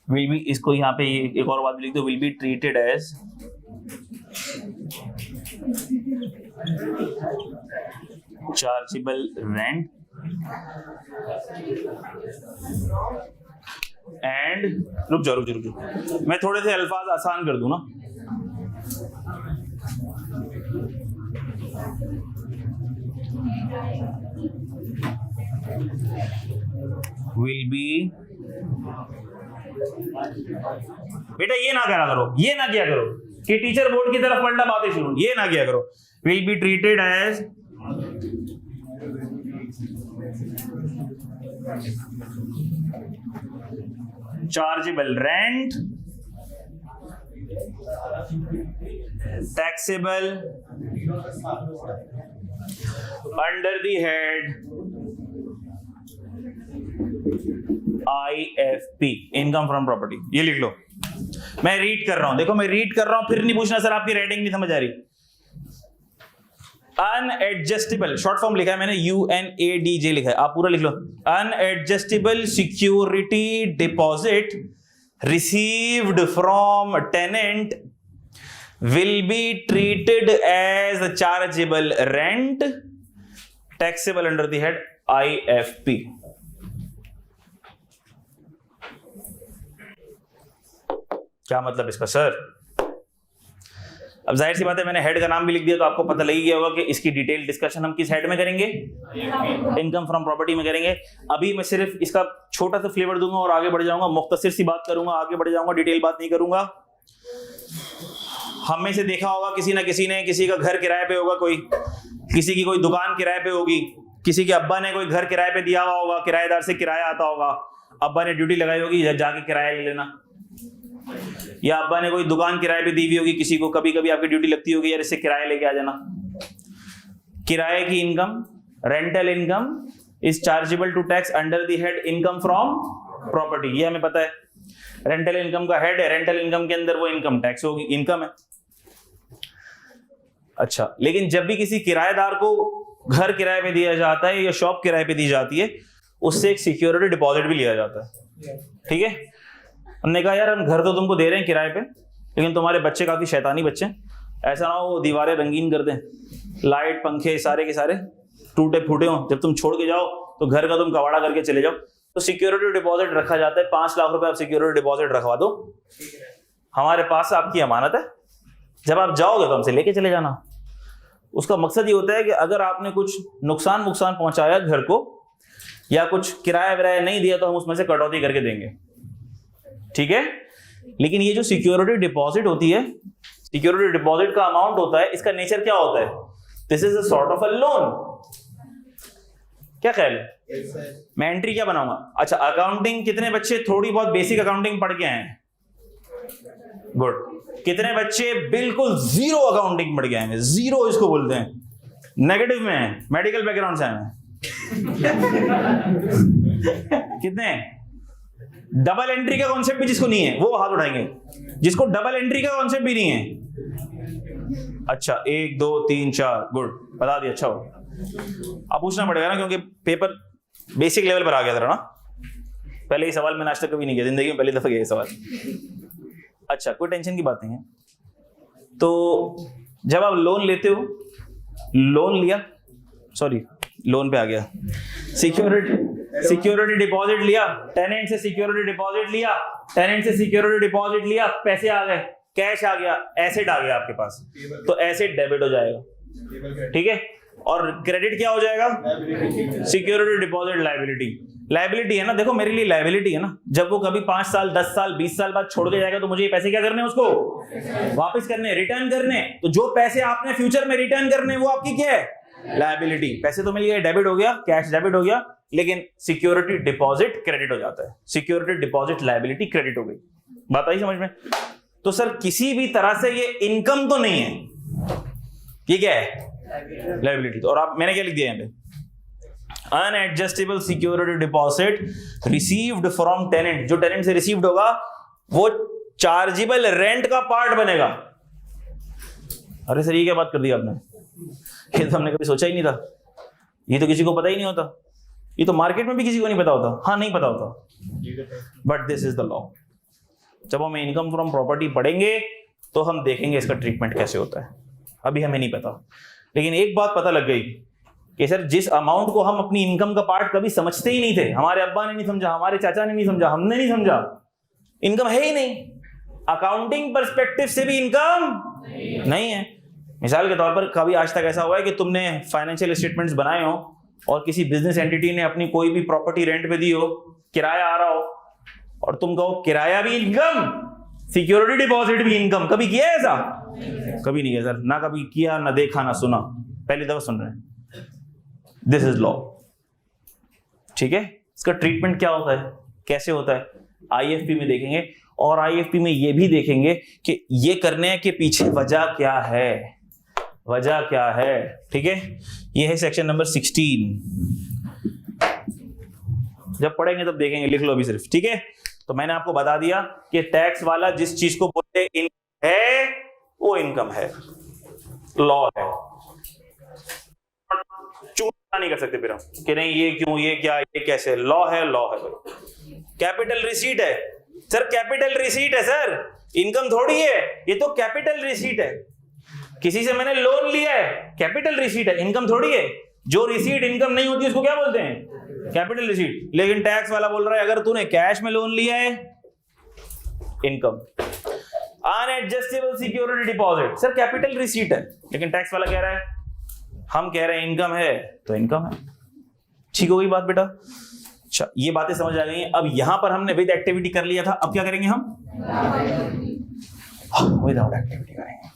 will be, इसको यहाँ पे एक और बात लिख दो, will be treated as chargeable rent and रुक जाओ मैं थोड़े से अल्फाज आसान कर दूं ना। will be, बेटा ये ना करा करो, ये ना किया करो कि टीचर बोर्ड की तरफ पलटा बातें शुरू, ये ना किया करो। will be treated as chargeable rent, taxable under the head IFP, income from property. ये लिख लो, मैं रीड कर रहा हूं, देखो मैं रीड कर रहा हूं, फिर नहीं पूछना सर आपकी राइटिंग नहीं समझ आ रही। अनएडजस्टेबल, शॉर्ट फॉर्म लिखा है मैंने, UNADJ लिखा है, आप पूरा लिख लो। Unadjustable security deposit received from tenant will be treated as a chargeable rent taxable under the head IFP. क्या मतलब इसका सर? अब जाहिर सी बात है मैंने हेड का नाम भी लिख दिया तो आपको पता लग ही गया होगा कि इसकी डिटेल डिस्कशन हम किस हेड में करेंगे, इनकम फ्रॉम प्रॉपर्टी में करेंगे। अभी मैं सिर्फ इसका छोटा सा फ्लेवर दूंगा और आगे बढ़ जाऊंगा, मुख्तसर सी बात करूंगा, आगे बढ़ जाऊंगा, डिटेल बात नहीं करूंगा। हम में से देखा होगा किसी ना किसी ने, किसी का घर किराए पे होगा, कोई किसी की कोई दुकान किराए पे होगी, किसी के अब्बा ने कोई घर किराए पे दिया हुआ होगा, किराएदार से किराया आता होगा, अब्बा ने ड्यूटी लगाई होगी जाके किराया ले लेना, या अब्बा ने कोई दुकान किराए पे दी हुई होगी किसी को, कभी कभी आपकी ड्यूटी लगती होगी यार इससे किराया लेके आ जाना। किराए की income, rental income is chargeable to tax under the head income from property, ये हमें पता है। रेंटल इनकम का हेड है, रेंटल इनकम के अंदर वो इनकम टैक्स होगी, इनकम है। अच्छा, लेकिन जब भी किसी किराएदार को घर किराए पे दिया जाता है या शॉप किराए पे दी जाती है, उससे एक सिक्योरिटी डिपॉजिट भी लिया जाता है, ठीक है। हमने कहा यार हम घर तो तुमको दे रहे हैं किराए पे, लेकिन तुम्हारे बच्चे काफी शैतानी बच्चे हैं, ऐसा ना हो दीवारें रंगीन कर दें, लाइट पंखे सारे के सारे टूटे फूटे हो, जब तुम छोड़ के जाओ तो घर का तुम कबाड़ा करके चले जाओ, तो सिक्योरिटी डिपॉजिट रखा जाता है। 5 लाख रुपए आप सिक्योरिटी डिपॉजिट रखवा दो, हमारे पास आपकी अमानत है, जब आप जाओगे तो हमसे लेके चले जाना। उसका मकसद ये होता है कि अगर आपने कुछ नुकसान पहुंचाया घर को या कुछ किराया विराया नहीं दिया तो हम उसमें से कटौती करके देंगे, ठीक है। लेकिन ये जो सिक्योरिटी डिपॉजिट होती है, सिक्योरिटी डिपॉजिट का अमाउंट होता है, इसका नेचर क्या होता है? This is a sort of a loan. क्या ख्याल है? मैं एंट्री क्या बनाऊंगा? अच्छा, अकाउंटिंग कितने बच्चे थोड़ी बहुत बेसिक अकाउंटिंग पढ़ के आए हैं? गुड। कितने बच्चे बिल्कुल जीरो अकाउंटिंग पढ़ के आए हैं? जीरो इसको बोलते हैं, नेगेटिव में है, मेडिकल बैकग्राउंड से आए हैं। कितने? डबल एंट्री का कॉन्सेप्ट भी जिसको नहीं है वो हाथ उठाएंगे, जिसको डबल एंट्री का कॉन्सेप्ट भी नहीं है। अच्छा, 1 2 3 4, गुड, बता दिया। अच्छा हो, अब पूछना पड़ेगा ना, क्योंकि पेपर बेसिक लेवल पर आ गया था ना। पहले ये सवाल मैंने आज तक कभी नहीं किया, जिंदगी में पहली दफा किया ये सवाल। अच्छा, कोई टेंशन की बात नहीं है। तो जब आप लोन लेते हो, लोन लिया, सॉरी लोन पे आ गया, सिक्योरिटी डिपॉजिट लिया, टेनेंट से सिक्योरिटी डिपॉजिट लिया, टेनेंट से सिक्योरिटी डिपॉजिट लिया, पैसे आ गए, कैश आ गया, एसेट आ गया आपके पास, तो एसेट डेबिट हो जाएगा, ठीक है। और क्रेडिट क्या हो जाएगा? Security deposit liability. लायबिलिटी है ना, देखो मेरे लिए लायबिलिटी है ना। जब वो कभी 5 साल 10 साल 20 साल बाद छोड़ के जाएगा तो मुझे ये पैसे क्या करने हैं? उसको वापस करने, रिटर्न करने। तो जो पैसे आपने फ्यूचर में रिटर्न करने वो आपकी क्या है? लायबिलिटी। पैसे तो मिल गए, डेबिट हो गया, कैश डेबिट हो गया, लेकिन सिक्योरिटी डिपॉजिट क्रेडिट हो जाता है। सिक्योरिटी डिपॉजिट लायबिलिटी क्रेडिट हो गई। बात आई समझ में? तो सर किसी भी तरह से ये इनकम तो नहीं है, ये क्या है? लायबिलिटी। और आप, मैंने क्या लिख दिया यहाँ पे? Unadjustable security deposit received from tenant. जो टेनेंट से रिसीव्ड होगा वो चार्जेबल रेंट का पार्ट बनेगा। अरे सर ये क्या बात कर दी आपने? ये तो हमने कभी सोचा ही नहीं था, ये तो किसी को पता ही नहीं होता, ये तो मार्केट में भी किसी को नहीं पता होता। हाँ, नहीं पता होता, but this is the law. जब हम इनकम फ्रॉम प्रॉपर्टी पढ़ेंगे तो हम देखेंगे इसका ट्रीटमेंट कैसे होता है। अभी हमें नहीं पता, लेकिन एक बात पता लग गई कि सर जिस अमाउंट को हम अपनी इनकम का पार्ट कभी समझते ही नहीं थे, हमारे अब्बा ने नहीं समझा, हमारे चाचा ने नहीं समझा, हमने नहीं समझा, इनकम है ही नहीं। अकाउंटिंग पर्सपेक्टिव से भी इनकम नहीं है। मिसाल के तौर पर कभी आज तक ऐसा हुआ है कि तुमने फाइनेंशियल स्टेटमेंट्स बनाए हो और किसी बिजनेस एंटिटी ने अपनी कोई भी प्रॉपर्टी रेंट पे दी हो, किराया आ रहा हो, और तुम कहो किराया भी इनकम, सिक्योरिटी डिपॉजिट भी इनकम? कभी किया है ऐसा? कभी नहीं किया सर, ना कभी किया, ना देखा, ना सुना, पहली दफा सुन रहे हैं। दिस इज लॉ, ठीक है। इसका ट्रीटमेंट क्या होता है, कैसे होता है, आईएफपी में देखेंगे। और आईएफपी में ये भी देखेंगे कि ये करने के पीछे वजह क्या है, वजह क्या है, ठीक है। ये है सेक्शन नंबर 16। जब पढ़ेंगे तब देखेंगे, लिख लो अभी सिर्फ, ठीक है। तो मैंने आपको बता दिया कि टैक्स वाला जिस चीज को बोलते है वो इनकम है, लॉ है। चूना नहीं कर सकते फिर हम कि नहीं ये क्यों, ये क्या, ये कैसे, लॉ है, लॉ है। कैपिटल रिसीट है, सर कैपिटल रिसीट है सर, इनकम थोड़ी है, ये तो कैपिटल रिसीट है। किसी से मैंने लोन लिया है, कैपिटल रिसीट है, इनकम थोड़ी है। जो रिसीट इनकम नहीं होती उसको क्या बोलते हैं? Capital receipt. लेकिन टैक्स वाला बोल रहा है अगर तूने कैश में लोन लिया है, income. Unadjustable security deposit, sir capital receipt है, लेकिन टैक्स वाला कह रहा है, हम कह रहे हैं इनकम है तो इनकम है। ठीक हो गई बात बेटा? अच्छा, ये बातें समझ आ गई हैं। अब यहां पर हमने विद एक्टिविटी कर लिया था, अब क्या करेंगे हम? विदाउट एक्टिविटी करेंगे।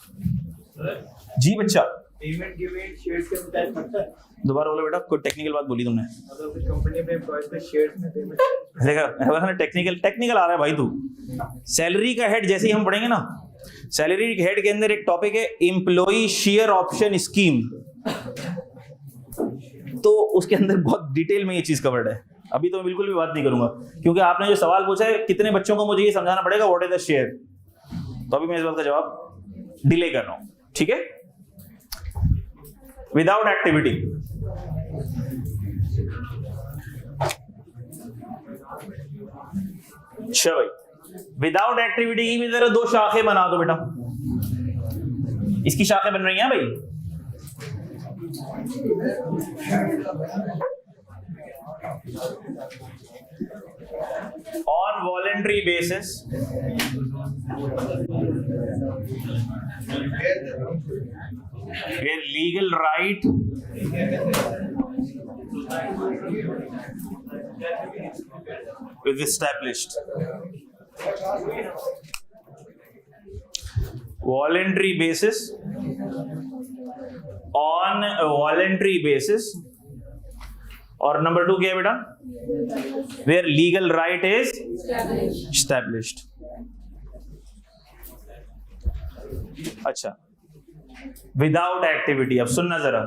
जी बच्चा, पेमेंट गिवन शेयर्स के टैक्स लगता है? दोबारा बोलो बेटा, कोई टेक्निकल बात बोली तुमने? अगर कुछ कंपनी में एम्प्लॉयज के शेयर्स में पेमेंट देखा, टेक्निकल आ रहा है भाई तू। सैलरी का हेड जैसे ही हम पढ़ेंगे ना, सैलरी के हेड के अंदर एक टॉपिक है एम्प्लॉय शेयर ऑप्शन स्कीम, तो उसके अंदर बहुत डिटेल में ये चीज कवर्ड है। अभी तो मैं बिल्कुल भी बात नहीं करूंगा, क्योंकि आपने जो सवाल पूछा है कितने बच्चों को मुझे ये समझाना पड़ेगा व्हाट इज द शेयर, तो अभी मैं इस बात का जवाब डिले कर रहा हूं। ठीक है, विदाउट एक्टिविटी, अच्छा भाई, विदाउट एक्टिविटी की भी जरा दो शाखें बना दो बेटा। इसकी शाखें बन रही हैं भाई। On voluntary basis, where legal right is established. Voluntary basis, on a voluntary basis, और नंबर 2 क्या है बेटा? Where legal right is established. अच्छा, विदाउट एक्टिविटी। अब सुनना जरा,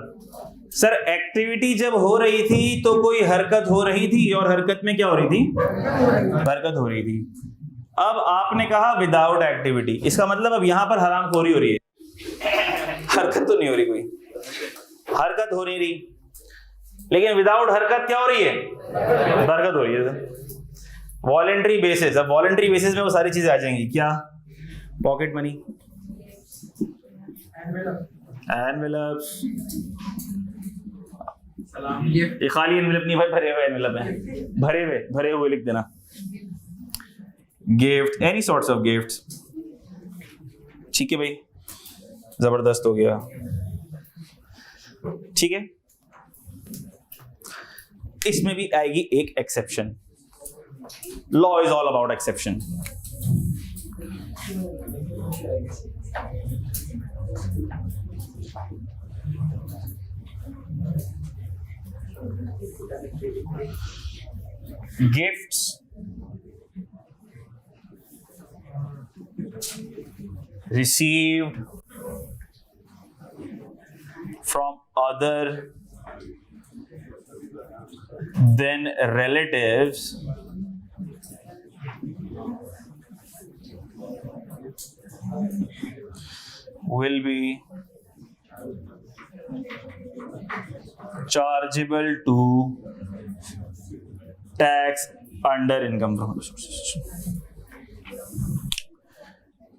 सर एक्टिविटी जब हो रही थी तो कोई हरकत हो रही थी, और हरकत में क्या हो रही थी? हरकत हो रही थी। अब आपने कहा विदाउट एक्टिविटी, इसका मतलब अब यहां पर हरामखोरी हो रही है, हरकत तो नहीं हो रही, कोई हरकत हो नहीं रही, लेकिन विदाउट हरकत क्या हो रही है? हरकत हो रही है। वॉलेंट्री बेसिस, अब वॉलेंट्री बेसिस में वो सारी चीजें आ जाएंगी। क्या? पॉकेट मनी, एनवेलप्स, ये खाली एनवेलप नहीं भाई, भरे हुए एनवेलप है, भरे हुए लिख देना। Gift, any sorts of gifts. ठीक है भाई, जबरदस्त हो गया। ठीक है, इसमें भी आएगी एक exception. Law is all about exception. Gifts received from other than relatives will be chargeable to tax under income from other sources.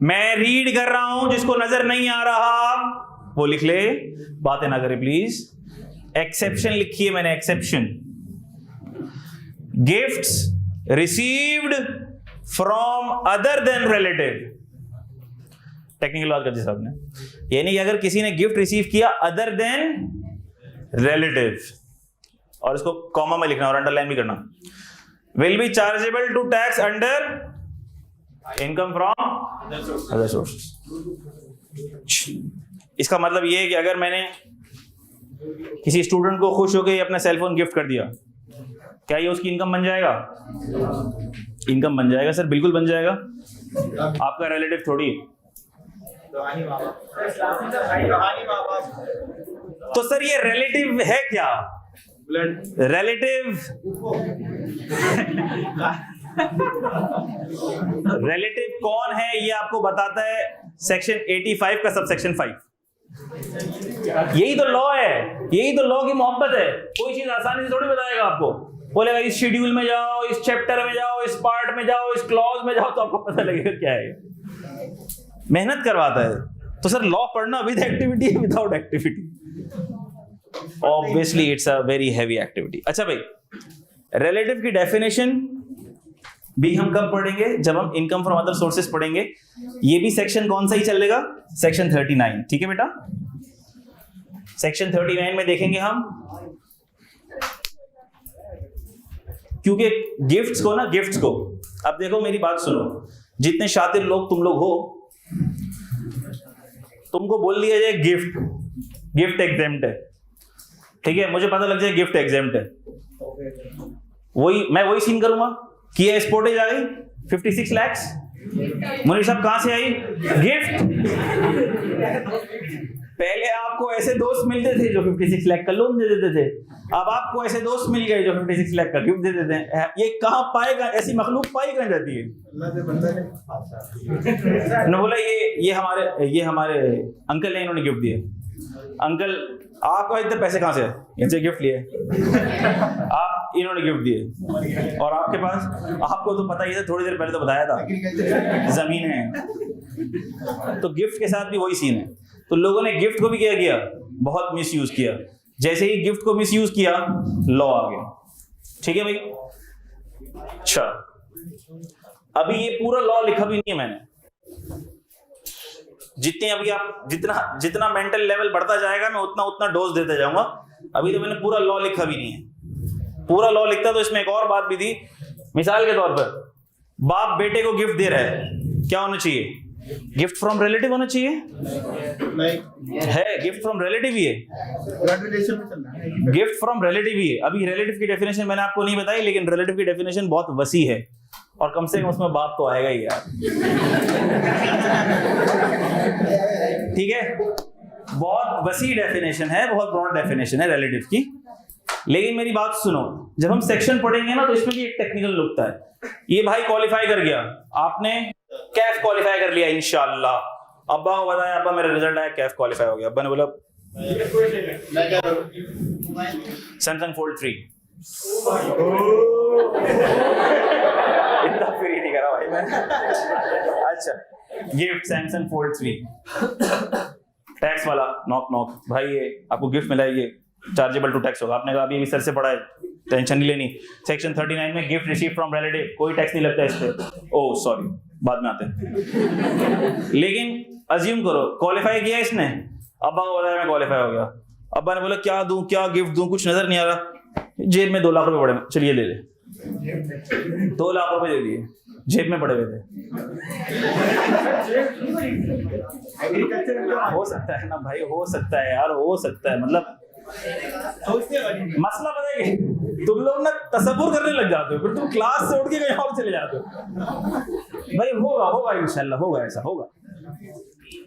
मैं रीड कर रहा हूं, जिसको नजर नहीं आ रहा वो लिख ले, बातें ना करे प्लीज। एक्सेप्शन लिखिए मैंने, exception. Gifts received from other than relative. Technical बात कर दी साहब ने, यानी कि अगर किसी ने गिफ्ट रिसीव किया अदर देन रिलेटिव, और इसको कॉमा में लिखना और अंडरलाइन भी करना, will be chargeable to tax under income from other sources. इसका मतलब ये है कि अगर मैंने किसी स्टूडेंट को खुश होकर अपना सेलफोन गिफ्ट कर दिया, क्या ये उसकी इनकम बन जाएगा? इनकम बन जाएगा सर, बिल्कुल बन जाएगा। आपका रिलेटिव थोड़ी। तो सर ये रिलेटिव है क्या? रिलेटिव रिलेटिव कौन है ये आपको बताता है सेक्शन 85 का सबसेक्शन 5। यही तो लॉ है, यही तो लॉ की मोहब्बत है। कोई चीज आसानी से थोड़ी बताएगा आपको। बोलेगा इस शेड्यूल में जाओ, इस चैप्टर में जाओ, इस पार्ट में जाओ, इस क्लॉज में जाओ, तो आपको पता लगेगा क्या है। मेहनत करवाता है। तो सर लॉ पढ़ना विद एक्टिविटी है without activity? Obviously it's a very heavy activity. अच्छा भाई, रिलेटिव की डेफिनेशन भी हम कब पढ़ेंगे? जब हम इनकम फ्रॉम अदर सोर्सेस पढ़ेंगे। ये भी सेक्शन कौन सा ही चलेगा? सेक्शन 39। ठीक है बेटा, सेक्शन 39 में देखेंगे हम, क्योंकि गिफ्ट्स को ना, गिफ्ट्स को, अब देखो मेरी बात सुनो, जितने शातिर लोग तुम लोग हो, तुमको बोल दिया जाए गिफ्ट, गिफ्ट एग्जेम्प्ट है, ठीक है, मुझे पता लग जाए गिफ्ट एग्जेम्प्ट है, मैं वही सीन करूंगा कि ये स्पोर्टेज आ गई 56 लाख, मुनीर साहब कहां से आई? गिफ्ट। पहले आपको ऐसे दोस्त मिलते थे जो 56 लाख का लोन दे देते थे, अब आपको ऐसे दोस्त मिल गए जो 56 लाख का गिफ्ट दे देते हैं। ये कहां पाएगा? ऐसी मखलूक पाई कहां जाती है? ने बोला ये हमारे अंकल ने, इन्होंने गिफ्ट दिए। अंकल आपको इतने पैसे कहां से? इनसे गिफ्ट लिए। आप, इन्होंने गिफ्ट दिए, और आपके पास, आपको तो पता ही है, थोड़ी देर पहले तो बताया था जमीन है। तो गिफ्ट के साथ भी वही सीन है। तो लोगों ने गिफ्ट को भी क्या किया? बहुत मिसयूज किया। जैसे ही गिफ्ट को मिसयूज किया, लॉ आ गया। ठीक है भाई। अच्छा, अभी ये पूरा लॉ लिखा भी नहीं है मैंने। जितनी अभी आप जितना मेंटल लेवल बढ़ता जाएगा, मैं उतना डोज देते जाऊंगा। अभी तो मैंने पूरा लॉ लिखा भी नहीं है। पूरा लॉ लिखता तो इसमें एक और बात भी थी। मिसाल के तौर पर, बाप बेटे को गिफ्ट दे रहा है, क्या होना चाहिए? गिफ्ट फ्रॉम रिलेटिव होना चाहिए। नहीं है, गिफ्ट फ्रॉम रिलेटिव ही है, गिफ्ट फ्रॉम रिलेटिव ही है। अभी रिलेटिव की डेफिनेशन मैंने आपको नहीं बताई, लेकिन रिलेटिव की डेफिनेशन बहुत वसी है, और कम से कम उसमें बाप तो आएगा ही यार। ठीक है, बहुत वसी डेफिनेशन है, बहुत ब्रॉड डेफिनेशन है रिलेटिव की। लेकिन मेरी बात सुनो, जब हम सेक्शन पढ़ेंगे ना, तो इसमें भी एक टेक्निकल नुक्ता है। ये भाई क्वालिफाई कर गया, आपने कैफ क्वालिफाई कर लिया इंशाल्लाह। अब्बा को बताया, अब्बा मेरा रिजल्ट आया, कैफ क्वालिफाई हो गया। अब्बा ने बोला सैमसंग फोल्ड 3। इतना फ्री नहीं करा भाई मैंने। अच्छा, गिफ्ट सैमसंग फोल्ड 3। टैक्स वाला नॉक नॉक, भाई ये आपको गिफ्ट मिला है, ये चार्जेबल टू टैक्स होगा। आपने कहा अभी सर से पढ़ा है, टेंशन नहीं लेनी। सेक्शन 39 में गिफ्ट रिसीव फ्रॉम रिलेटिव, कोई टैक्स नहीं लगता इस पे। ओह सॉरी, बाद में आते हैं। लेकिन अज्यूम करो क्वालिफाई किया इसने, अब्बा को बताया मैं क्वालिफाई हो गया। अब्बा ने बोला क्या दूं, क्या गिफ्ट दूं, कुछ नजर नहीं आ रहा। जेब में 2 लाख रुपए पड़े, चलिए ले ले। 2 लाख रुपए दे दिए, जेब में पड़े हुए थे। हो सकता है ना भाई, हो सकता है यार, हो सकता है। मतलब मसला पता है कि तुम लोग ना तसव्वुर करने लग जाते हो, फिर तुम क्लास से उठ के कहीं और चले जाते हो। भाई होगा इंशाल्लाह, होगा, ऐसा होगा,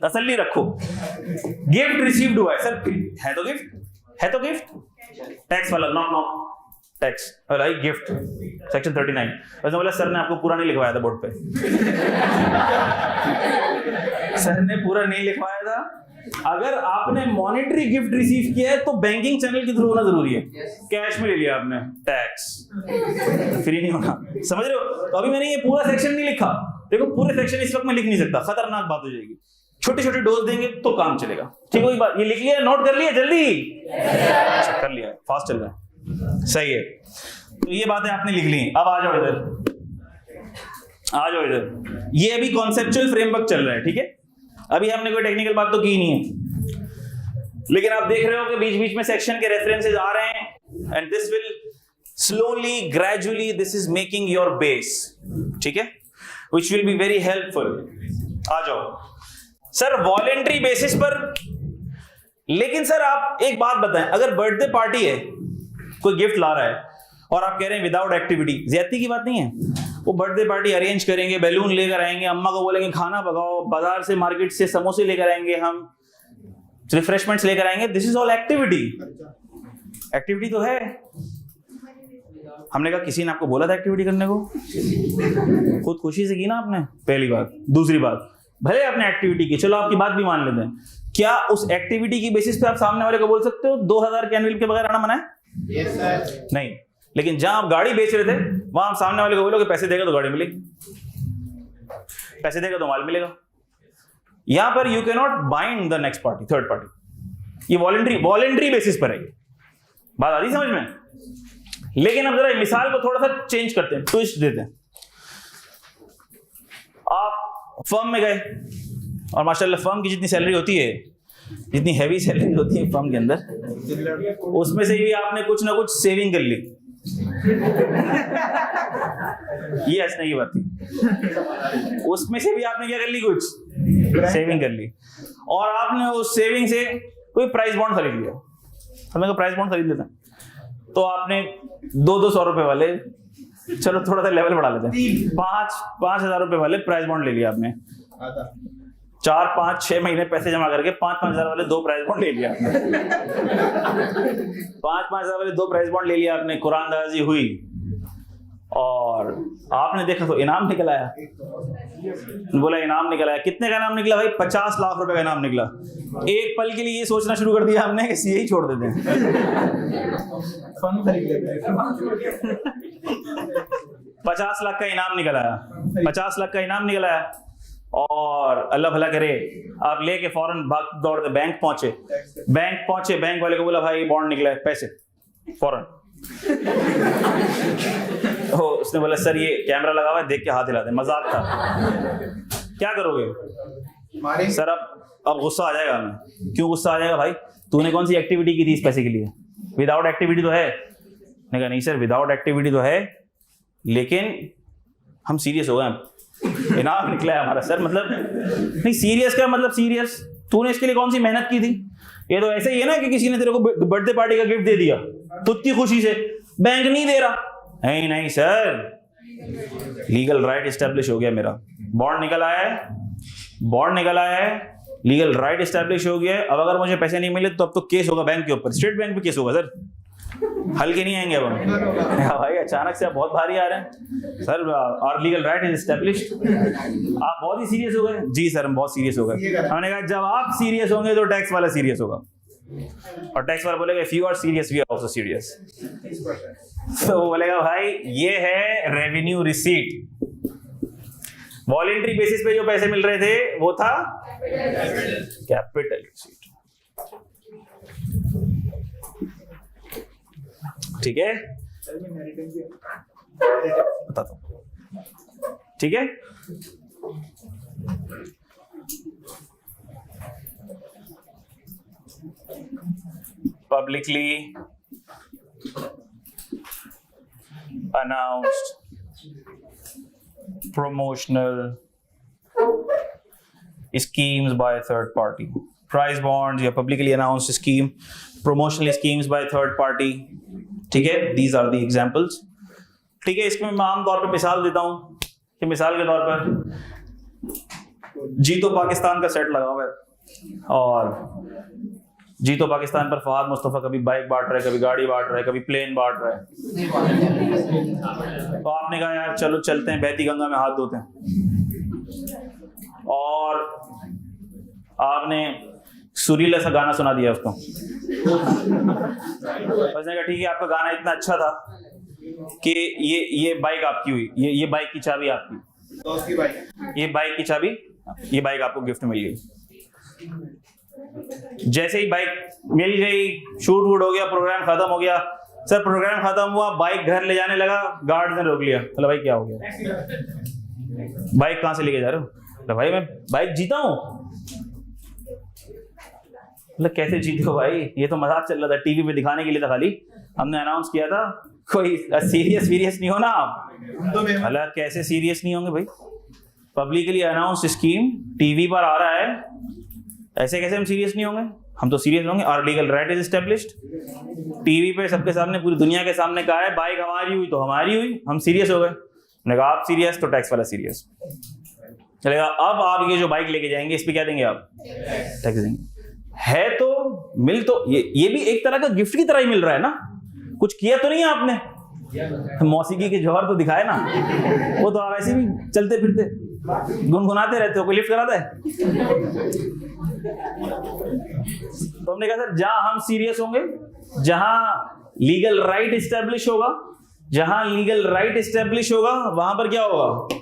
तसल्ली रखो। गिफ्ट रिसीव्ड हुआ है सर, है तो गिफ्ट, टैक्स वाला नॉक नॉक टैक्स वाला गिफ्ट, सेक्शन 39। वैसे बोला सर ने आपको पूरा नहीं लिखवाया था बोर्ड पे। सर ने पूरा नहीं लिखवाया था। अगर आपने मॉनेटरी गिफ्ट रिसीव किया है तो बैंकिंग चैनल के थ्रू होना जरूरी है। कैश में ले लिया आपने, टैक्स फ्री नहीं होना, समझ रहे हो? तो अभी मैंने ये पूरा सेक्शन नहीं लिखा। देखो पूरे सेक्शन इस वक्त मैं लिख नहीं सकता, खतरनाक बात हो जाएगी। छोटे छोटे डोज देंगे तो काम चलेगा। ठीक है, बात ये लिख लिया, नोट कर लिया जल्दी? अच्छा कर लिया, फास्ट चल रहा है, सही है। तो ये बातें आपने लिख ली। अब आ जाओ इधर। ये अभी कॉन्सेप्चुअल फ्रेमवर्क चल रहा है, ठीक है? अभी हमने कोई टेक्निकल बात तो की नहीं है, लेकिन आप देख रहे हो कि बीच बीच में सेक्शन के रेफरेंसेस आ रहे हैं, and this will slowly gradually this is making your base, ठीक है, which will be very helpful. आ जाओ सर, वॉलेंट्री बेसिस पर। लेकिन सर आप एक बात बताएं, अगर बर्थडे पार्टी है, कोई गिफ्ट ला रहा है और आप कह रहे हैं विदाउट एक्टिविटी, ज्यादती की बात नहीं है। वो बर्थडे पार्टी अरेंज करेंगे, बैलून लेकर आएंगे, अम्मा को बोलेंगे खाना पकाओ, बाजार से मार्केट से समोसे लेकर आएंगे, हम रिफ्रेशमेंट्स लेकर आएंगे। This is all activity. Activity तो है। हमने कहा किसी ने आपको बोला था एक्टिविटी करने को? खुद खुशी से की ना आपने, पहली बात। दूसरी बात, भले आपने एक्टिविटी की, चलो आपकी बात भी मान लेते हैं, क्या उस एक्टिविटी की बेसिस पे आप सामने वाले को बोल सकते हो 2000 के एनुअल के बगैर आना मना है? Yes, sir. नहीं। लेकिन जहां आप गाड़ी बेच रहे थे वहां आप सामने वाले को बोलोगे पैसे देगा तो गाड़ी मिलेगी, पैसे देगा तो माल मिलेगा। यहां पर you can not bind the next party, third party. ये वॉलेंट्री बेसिस पर है। बात आ रही समझ में? लेकिन अब जरा मिसाल को थोड़ा सा चेंज करते हैं, ट्विस्ट देते हैं। आप फर्म में गए और माशाल्लाह फर्म की जितनी सैलरी होती है, जितनी हैवी सैलरी होती है फर्म के अंदर, उसमें से भी आपने कुछ ना कुछ सेविंग कर ली। ये हंसने की बात थी। उसमें से भी आपने क्या कर ली, कुछ सेविंग कर ली, और आपने उस सेविंग से कोई प्राइस बॉन्ड खरीद लिया। हमने कहा प्राइस बॉन्ड खरीद लेते हैं, तो आपने 200 रुपए वाले, चलो थोड़ा सा लेवल बढ़ा लेते हैं, 5,000 रुपए वाले प्राइस बॉन्ड ले लिया आपने। 4, 5, 6 महीने पैसे जमा करके 5,000 वाले 2 प्राइस बॉन्ड ले लिया। 5,000 वाले 2 प्राइस बॉन्ड ले लिया आपने, कुरानदाजी हुई और आपने देखा तो इनाम निकल आया। बोला इनाम निकल आया, कितने का इनाम निकला भाई? 50 लाख रुपए का इनाम निकला। एक पल के लिए ये सोचना शुरू कर दिया हमने कि सीए ही छोड़ देते हैं, फन खरीद लेते हैं। 50 लाख का इनाम निकल आया, 50 लाख का इनाम निकल आया, और अल्लाह भला करे आप लेके फौरन भाग दौड़ते बैंक पहुंचे। बैंक वाले को बोला भाई बॉन्ड निकला है, पैसे फौरन। उसने बोला सर ये कैमरा लगा हुआ है, देख के हाथ हिलाते, मजाक था। क्या करोगे? सर अब गुस्सा आ जाएगा हमें। क्यों गुस्सा आ जाएगा भाई? तूने कौन सी एक्टिविटी की थी इस पैसे के लिए? विदाउट एक्टिविटी तो है। मैंने कहा नहीं सर विदाउट एक्टिविटी तो है, लेकिन हम सीरियस हो गए, इनाम निकला है हमारा। सर मतलब नहीं, सीरियस क्या मतलब सीरियस? तूने इसके लिए कौन सी मेहनत की थी? ये तो ऐसे ही है ना कि किसी ने तेरे को बर्थडे पार्टी का गिफ्ट दे दिया खुद की खुशी से, बैंक नहीं दे रहा। नहीं सर, लीगल राइट एस्टेब्लिश हो गया मेरा, बॉन्ड निकल आया है, लीगल राइट एस्टेब्लिश हो गया है। अब अगर मुझे पैसे नहीं मिले तो अब तो केस होगा बैंक के ऊपर, स्टेट बैंक पे केस होगा सर, हल्के नहीं आएंगे अब हम। हाँ भाई अचानक से आप बहुत भारी आ रहे हैं सर, और लीगल राइट इज एस्टेब्लिश्ड। आप बहुत ही सीरियस हो गए। जी सर हम बहुत सीरियस हो गए। हमने कहा जब आप सीरियस होंगे तो टैक्स वाला सीरियस होगा, और टैक्स वाला बोलेगा if you are serious we are also serious. तो वो बोलेगा भाई ये है रेवेन्यू रिसीट। वॉलेंट्री बेसिस पे जो पैसे मिल रहे थे वो था कैपिटल रिसीट। ठीक है, बताता हूं। ठीक है, publicly announced promotional schemes by a third party. Prize bonds या publicly announced scheme, promotional schemes by a third party. ठीक है, these are the examples. ठीक है, इसमें मैं आम तौर पे मिसाल देता हूं कि मिसाल के तौर पर जीतो पाकिस्तान का सेट लगा हुआ है, और जीतो पाकिस्तान पर फहाद मुस्तफा कभी बाइक बांट रहा है, कभी गाड़ी बांट रहा है, कभी प्लेन बांट रहा है। तो आपने कहा यार चलो चलते हैं बहती गंगा में हाथ धोते हैं, और आपने सुरीला सा गाना सुना दिया उसको। उसने कहा ठीक है आपका गाना इतना अच्छा था कि ये बाइक आपकी हुई, ये बाइक की चाबी आपकी, दोस्त की बाइक, ये बाइक की चाबी, ये बाइक आपको गिफ्ट मिल गई। जैसे ही बाइक मिल गई, शूट वूट हो गया, प्रोग्राम खत्म हो गया। सर प्रोग्राम खत्म हुआ, बाइक घर ले जाने लगा, गार्ड ने रोक लिया। बोला भाई क्या हो गया, बाइक कहां से लेके जा रहे हो? बोला भाई मैं बाइक जीता हूं। मतलब कैसे जीते हो भाई, ये तो मजाक चल रहा था, टीवी पे दिखाने के लिए था, खाली हमने अनाउंस किया था, कोई सीरियस नहीं हो ना आप। बोला कैसे सीरियस नहीं होंगे भाई, पब्लिकली अनाउंस स्कीम टीवी पर आ रहा है, ऐसे कैसे हम सीरियस नहीं होंगे? हम तो सीरियस होंगे। और legal right is established, TV पे सबके सामने, पूरी दुनिया के सामने कहा है बाइक हमारी हुई तो हमारी हुई, हम सीरियस हो गए। मैंने कहा आप सीरियस तो टैक्स वाला सीरियस। चलेगा, अब आप ये जो बाइक लेके जाएंगे इस पे क्या देंगे आप? टैक्स देंगे। है तो मिल तो ये भी एक तरह का गिफ्ट की तरह ही मिल रहा है ना, कुछ किया तो नहीं है आपने, मौसीकी के जौहर तो दिखाए ना, वो तो आप ऐसे भी चलते फिरते गुनगुनाते रहते हो, कोई लिफ्ट कराता है? तो हमने कहा सर जहां हम सीरियस होंगे, जहां लीगल राइट एस्टेब्लिश होगा, जहां लीगल राइट एस्टेब्लिश होगा वहां पर क्या होगा,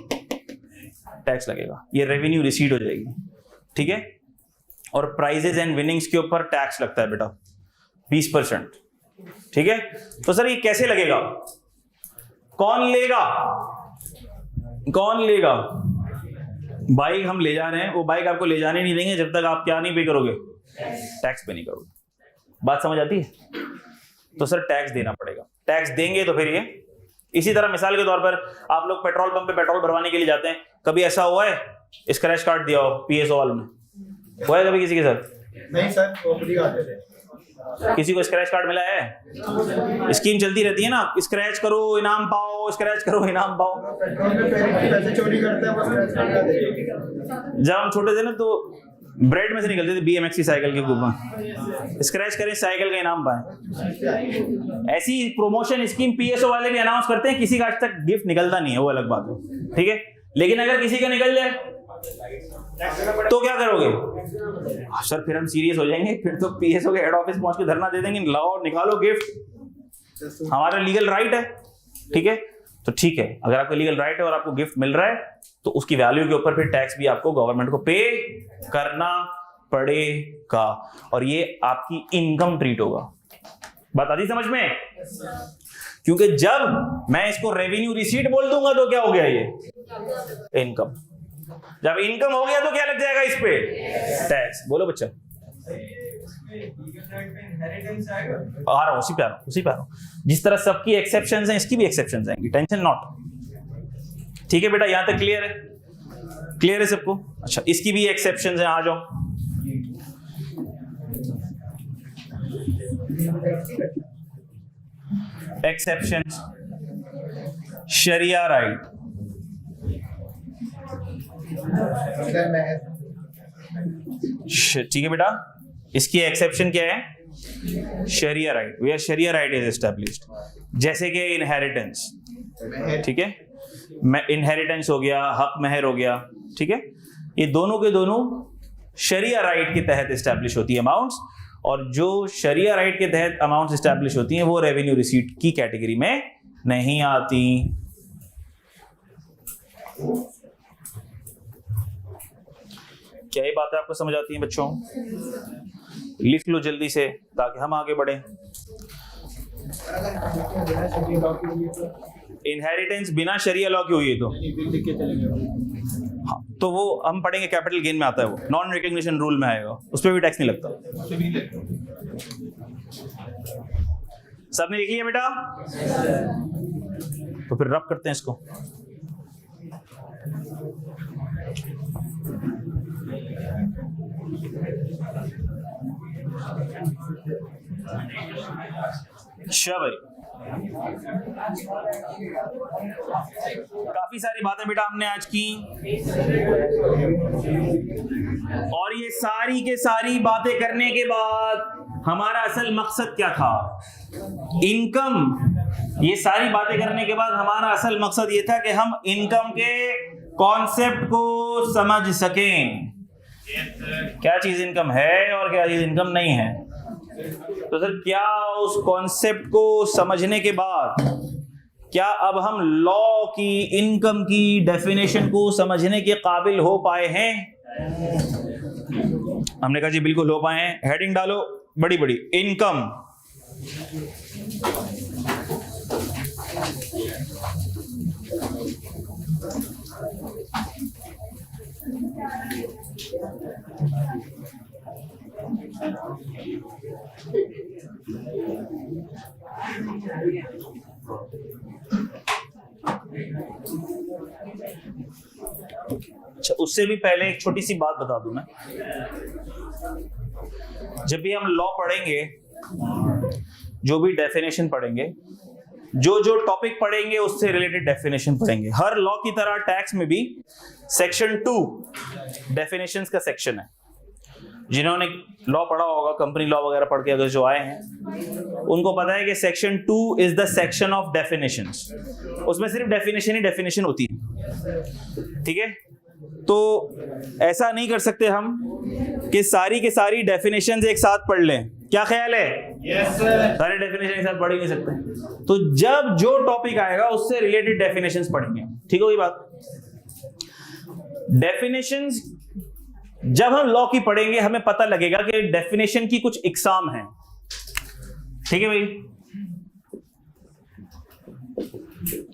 टैक्स लगेगा, ये रेवेन्यू रिसीट हो जाएगी, ठीक है। और प्राइजेज एंड विनिंग्स के ऊपर टैक्स लगता है बेटा 20%, ठीक है। तो सर ये कैसे लगेगा, कौन लेगा, कौन लेगा, बाइक हम ले जा रहे हैं, वो बाइक आपको ले जाने नहीं देंगे जब तक आप क्या नहीं पे करोगे, टैक्स पे नहीं करोगे। बात समझ आती है? तो सर टैक्स देना पड़ेगा, टैक्स देंगे तो फिर ये। इसी तरह मिसाल के तौर पर आप लोग पेट्रोल पंप पे पेट्रोल भरवाने के लिए जाते हैं, कभी ऐसा हुआ है स्क्रैच कार्ड दिया हो पीएसओ वालों ने, हुआ है कभी किसी के साथ? नहीं सर, वो फ्री आते थे। किसी को स्क्रैच कार्ड मिला है? स्कीम चलती रहती है ना, स्क्रैच करो इनाम पाओ, स्क्रैच करो इनाम पाओ। पेट्रोल में पैसे चोरी करते हैं, बस स्क्रैच कार्ड का देते। जब हम छोटे थे ना तो ब्रेड में से निकलते थे BMX की साइकिल के कूपन, स्क्रैच करें साइकिल का इनाम पाए। ऐसी प्रमोशन स्कीम पीएसओ वाले भी अनाउंस करते हैं, किसी का आज तक गिफ्ट निकलता नहीं है, वो अलग बात है, ठीक है। लेकिन अगर किसी का निकल जाए तो क्या करोगे? सर फिर हम सीरियस हो जाएंगे, फिर तो पीएसओ के हेड ऑफिस पहुंच के धरना दे देंगे, लाओ निकालो गिफ्ट, हमारा लीगल राइट है, ठीक है। तो ठीक है, अगर आपको लीगल राइट है और आपको गिफ्ट मिल रहा है तो उसकी वैल्यू के ऊपर फिर टैक्स भी आपको गवर्नमेंट को पे करना पड़ेगा, और ये आपकी इनकम ट्रीट होगा। बात आती समझ में? क्योंकि जब मैं इसको रेवेन्यू रिसीट बोल दूंगा तो क्या हो गया, ये इनकम। जब इनकम हो गया तो क्या लग जाएगा इस पे, टैक्स। बोलो बच्चा। आ रहा हूं, उसी पे आ रहा हूं। जिस तरह सबकी एक्सेप्शंस हैं, इसकी भी एक्सेप्शंस आएंगी, टेंशन नॉट। ठीक है बेटा, यहां तक क्लियर है? क्लियर है सबको? अच्छा, इसकी भी एक्सेप्शंस हैं, आ जाओ। एक्सेप्शंस, शरिया राइट, ठीक है बेटा। इसकी एक्सेप्शन क्या है? Sharia right, where sharia right is established. जैसे कि इनहेरिटेंस, ठीक है, इनहेरिटेंस हो गया, हक महर हो गया, ठीक है। ये दोनों के दोनों शरिया राइट के तहत एस्टैब्लिश होती है अमाउंट्स, और जो शरिया राइट के तहत अमाउंट्स एस्टैब्लिश होती हैं वो रेवेन्यू रिसीट की कैटेगरी में नहीं आती। क्या ये बातें आपको समझ आती हैं बच्चों? लिख लो जल्दी से ताकि हम आगे बढ़े। इनहेरिटेंस बिना शरिया लॉ की हुई है तो हाँ, तो वो हम पढ़ेंगे, कैपिटल गेन में आता है, वो नॉन रिकग्निशन रूल में आएगा, उस पर भी टैक्स नहीं लगता। सबने लिख लिया बेटा? तो फिर रब करते हैं इसको। भाई काफी सारी बातें बेटा हमने आज की, और ये सारी के सारी बातें करने के बाद हमारा असल मकसद क्या था? इनकम। ये सारी बातें करने के बाद हमारा असल मकसद ये था कि हम इनकम के कॉन्सेप्ट को समझ सकें, क्या चीज इनकम है और क्या चीज इनकम नहीं है। तो सर क्या उस कॉन्सेप्ट को समझने के बाद क्या अब हम लॉ की इनकम की डेफिनेशन को समझने के काबिल हो पाए हैं? हमने कहा जी बिल्कुल हो पाए हैं। हेडिंग डालो बड़ी बड़ी, इनकम। अच्छा, उससे भी पहले एक छोटी सी बात बता दूं मैं। जब भी हम लॉ पढ़ेंगे, जो भी डेफिनेशन पढ़ेंगे, जो जो टॉपिक पढ़ेंगे उससे रिलेटेड डेफिनेशन पढ़ेंगे। हर लॉ की तरह टैक्स में भी सेक्शन 2 डेफिनेशंस का सेक्शन है। जिन्होंने लॉ पढ़ा होगा, कंपनी लॉ वगैरह पढ़ के अगर जो आए हैं, उनको पता है कि section 2 is the section of definitions. उसमें सिर्फ डेफिनेशन ही डेफिनेशन होती है, ठीक है। तो ऐसा नहीं कर सकते हम कि सारी के सारी डेफिनेशंस एक साथ पढ़ लें। क्या ख्याल है? Yes sir. सारे डेफिनेशन एक साथ पढ़ ही नहीं सकते। तो जब जो टॉपिक आएगा उससे रिलेटेड डेफिनेशंस पढ़ेंगे। ठीक है वही बात। डेफिनेशंस जब हम लॉ की पढ़ेंगे हमें पता लगेगा कि डेफिनेशन की कुछ इकसाम है। ठीक है भाई,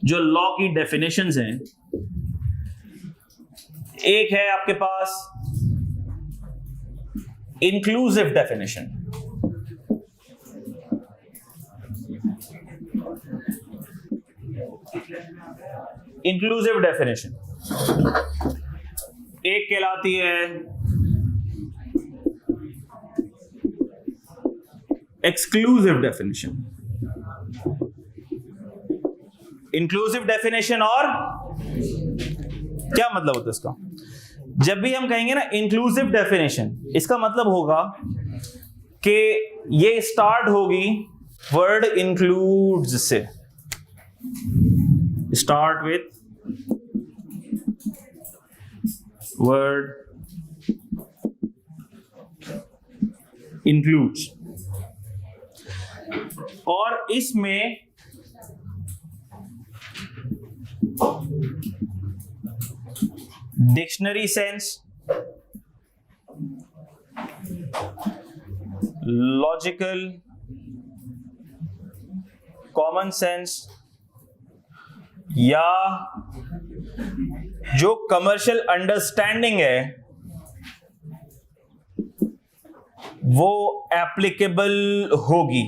जो लॉ की डेफिनेशंस हैं, एक है आपके पास इंक्लूसिव डेफिनेशन। इंक्लूसिव डेफिनेशन एक कहलाती है एक्सक्लूसिव डेफिनेशन। इंक्लूसिव डेफिनेशन और क्या मतलब होता है इसका? जब भी हम कहेंगे ना इंक्लूसिव डेफिनेशन, इसका मतलब होगा कि ये स्टार्ट होगी वर्ड इंक्लूड्स से। स्टार्ट विथ वर्ड इंक्लूड्स, और इसमें dictionary sense, logical, common sense या जो कमर्शियल अंडरस्टैंडिंग है वो एप्लीकेबल होगी।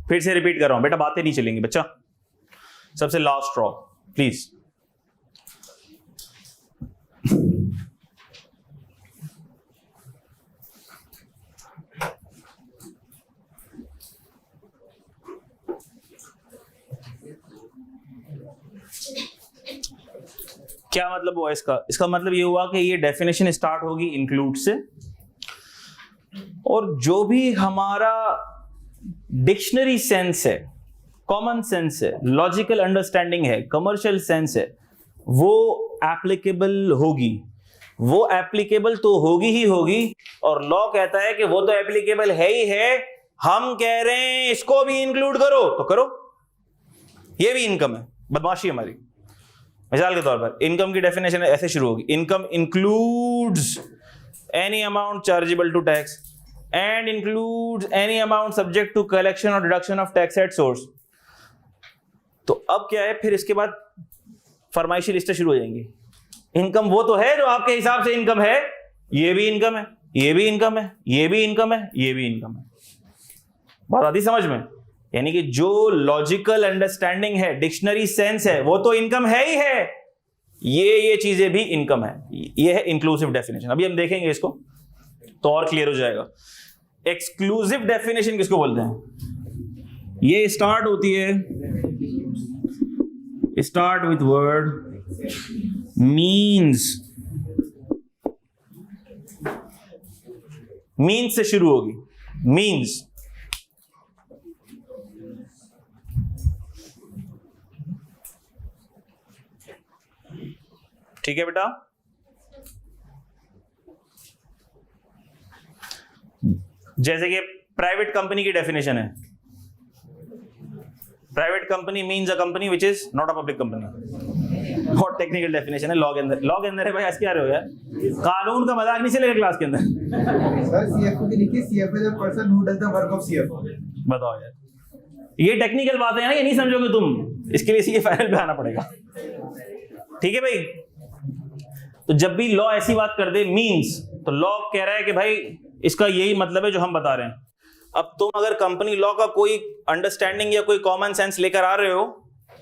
फिर से रिपीट कर रहा हूं बेटा, बातें नहीं चलेंगी बच्चा। सबसे लास्ट स्ट्रॉ प्लीज। क्या मतलब हुआ इसका? इसका मतलब ये हुआ कि ये डेफिनेशन स्टार्ट होगी इंक्लूड से, और जो भी हमारा डिक्शनरी सेंस है, कॉमन सेंस है, लॉजिकल अंडरस्टैंडिंग है, कमर्शियल सेंस है, वो एप्लीकेबल होगी। वो एप्लीकेबल तो होगी ही होगी, और लॉ कहता है कि वो तो एप्लीकेबल है ही है, हम कह रहे हैं इसको भी इंक्लूड करो, तो करो। ये भी इनकम है, बदमाशी हमारी। मिसाल के तौर पर इनकम की डेफिनेशन ऐसे शुरू होगी, income includes any amount chargeable to tax and includes any amount subject to collection or deduction of tax at source। तो अब क्या है, फिर इसके बाद फरमाइशी लिस्टें शुरू हो जाएंगी। इनकम वो तो है जो आपके हिसाब से इनकम है, ये भी इनकम है, ये भी इनकम है, ये भी इनकम है, ये भी इनकम है। बात आती समझ में? यानी कि जो लॉजिकल अंडरस्टैंडिंग है, डिक्शनरी सेंस है, वो तो इनकम है ही है, ये चीजें भी इनकम है। ये है इंक्लूसिव डेफिनेशन। अभी हम देखेंगे इसको तो और क्लियर हो जाएगा। एक्सक्लूसिव डेफिनेशन किसको बोलते हैं? ये स्टार्ट होती है, start with word means, means से शुरू होगी, मीन्स। ठीक है बेटा? जैसे कि प्राइवेट कंपनी की डेफिनेशन है, private company means a company which is not a public company. बहुत टेक्निकल डेफिनेशन है, लॉ के अंदर। लॉ के अंदर है भाई, ऐसे क्या रहे हो यार, कानून का मजाक नहीं चलेगा क्लास के अंदर। सर सीएफओ की लिखी, CFO is a person who does the work of CFO. बताओ यार, ये टेक्निकल बातें हैं ना, ये नहीं समझोगे तुम, इसके लिए फाइनल पे आना पड़ेगा। ठीक है भाई? तो जब भी लॉ ऐसी बात कर दे मीन्स, तो लॉ कह रहा है कि भाई इसका यही मतलब है जो हम बता रहे हैं। अब तुम अगर कंपनी लॉ का कोई अंडरस्टैंडिंग या कोई कॉमन सेंस लेकर आ रहे हो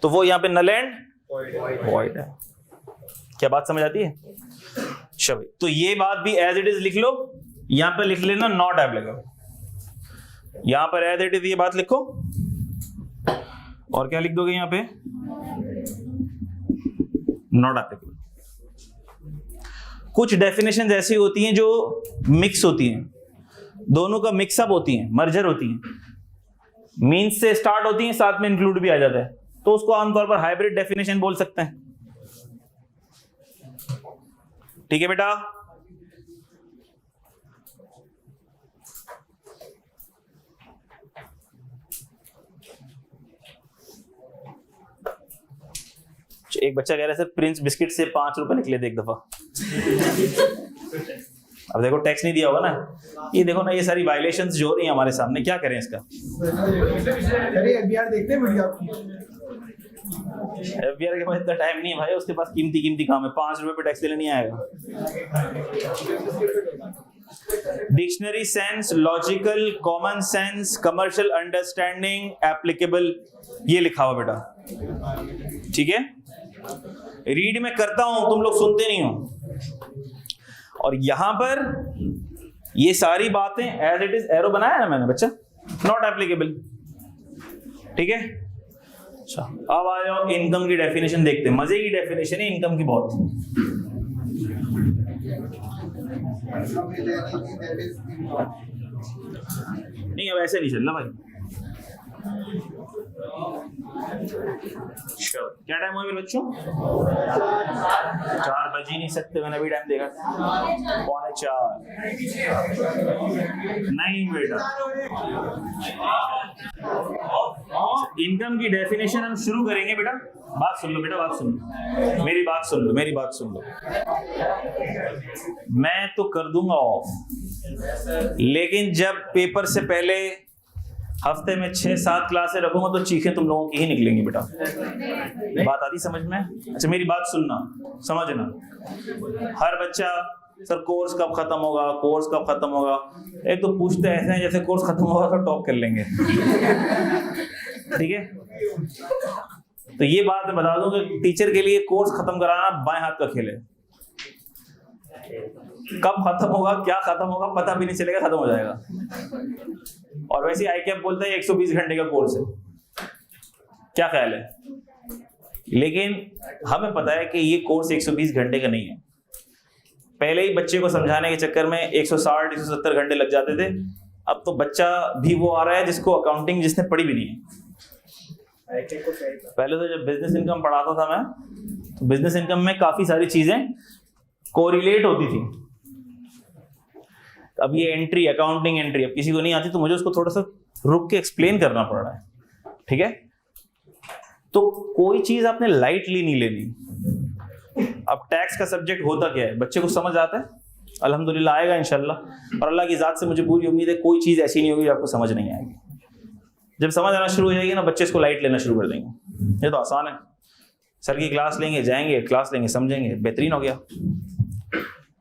तो वो यहां पे नल एंड वॉइड है। क्या बात समझ आती है? चलो, तो ये बात भी एज इट इज लिख लो, यहां पर लिख लेना नॉट एप्लीकेबल। यहां पर एज इट इज ये बात लिखो, और क्या लिख दोगे यहां पे? Not applicable. कुछ डेफिनेशंस ऐसी होती हैं जो मिक्स होती हैं, दोनों का मिक्सअप होती हैं, मर्जर होती हैं। मीन्स से स्टार्ट होती है, साथ में इंक्लूड भी आ जाता है, तो उसको आमतौर पर हाइब्रिड डेफिनेशन बोल सकते हैं। ठीक है बेटा, एक बच्चा कह रहा है सर प्रिंस बिस्किट से 5 रुपए निकले थे एक दफा। अब देखो टैक्स नहीं दिया होगा ना, ये देखो ना, ये सारी वायलेशंस जो हो रही हैं हमारे सामने, क्या करें इसका। अरे एफबीआर देखते हैं वीडियो आपकी। एफबीआर के पास इतना टाइम नहीं है भाई, उसके पास कीमती काम है, 5 रुपए पे टैक्स देने नहीं आएगा। Dictionary sense, logical, common sense, commercial understanding, applicable, ये लिखा हुआ बेटा। ठीक है, रीड में करता हूं, तुम लोग सुनते नहीं हो। और यहां पर ये सारी बातें एज इट इज एरो बनाया ना मैंने बच्चा, नॉट एप्लीकेबल। ठीक है, अच्छा अब आ जाओ इनकम की डेफिनेशन देखते हैं। मजे की डेफिनेशन है इनकम की बहुत। नहीं अब ऐसे नहीं चलना भाई। क्या टाइम हुआ मेरे बच्चों? 4 बज ही नहीं सकते, मैंने अभी टाइम देखा 3:45। नहीं बेटा, इनकम की डेफिनेशन हम शुरू करेंगे बेटा। बात सुन लो बेटा, बात सुन लो, मेरी बात सुन लो, मेरी बात सुन लो। मैं तो कर दूंगा ऑफ, लेकिन जब पेपर से पहले हफ्ते में 6-7 क्लासें रखूंगा तो चीखें तुम लोगों की ही निकलेंगी बेटा। बात आती समझ में? अच्छा मेरी बात सुनना, समझना। हर बच्चा सर कोर्स कब खत्म होगा, कोर्स कब खत्म होगा। एक तो पूछते ऐसे हैं जैसे कोर्स खत्म होगा तो टॉप कर लेंगे। ठीक है, तो ये बात मैं बता दूं कि टीचर के लिए कोर्स खत्म कराना बाएं हाथ का खेल है। कब खत्म होगा, क्या खत्म होगा पता भी नहीं चलेगा, खत्म हो जाएगा। और वैसे आईकेएम बोलता है 120 घंटे का कोर्स है, क्या ख्याल है? लेकिन हमें पता है कि ये कोर्स 120 घंटे का नहीं है। पहले ही बच्चे को समझाने के चक्कर में 160-170 घंटे लग जाते थे। अब तो बच्चा भी वो आ रहा है जिसको अकाउंटिंग जिसने पढ़ी भी नहीं है। पहले तो जब बिजनेस इनकम पढ़ाता था मैं, तो बिजनेस इनकम में काफी सारी चीजें कोरिलेट होती थी। अब ये एंट्री, अकाउंटिंग एंट्री, अब किसी को नहीं आती तो मुझे उसको थोड़ा सा रुक के एक्सप्लेन करना पड़ रहा है। ठीक है, तो कोई चीज आपने लाइटली नहीं लेनी। अब टैक्स का सब्जेक्ट होता क्या है, बच्चे को समझ आता है? अल्हम्दुलिल्लाह आएगा इंशाल्लाह, और अल्लाह की जात से मुझे पूरी उम्मीद है कोई चीज ऐसी नहीं होगी जो आपको समझ नहीं आएगी। जब समझ आना शुरू हो जाएगी ना, बच्चे इसको लाइट लेना शुरू कर देंगे। ये तो आसान है, सर की क्लास लेंगे, जाएंगे क्लास लेंगे, समझेंगे, बेहतरीन हो गया।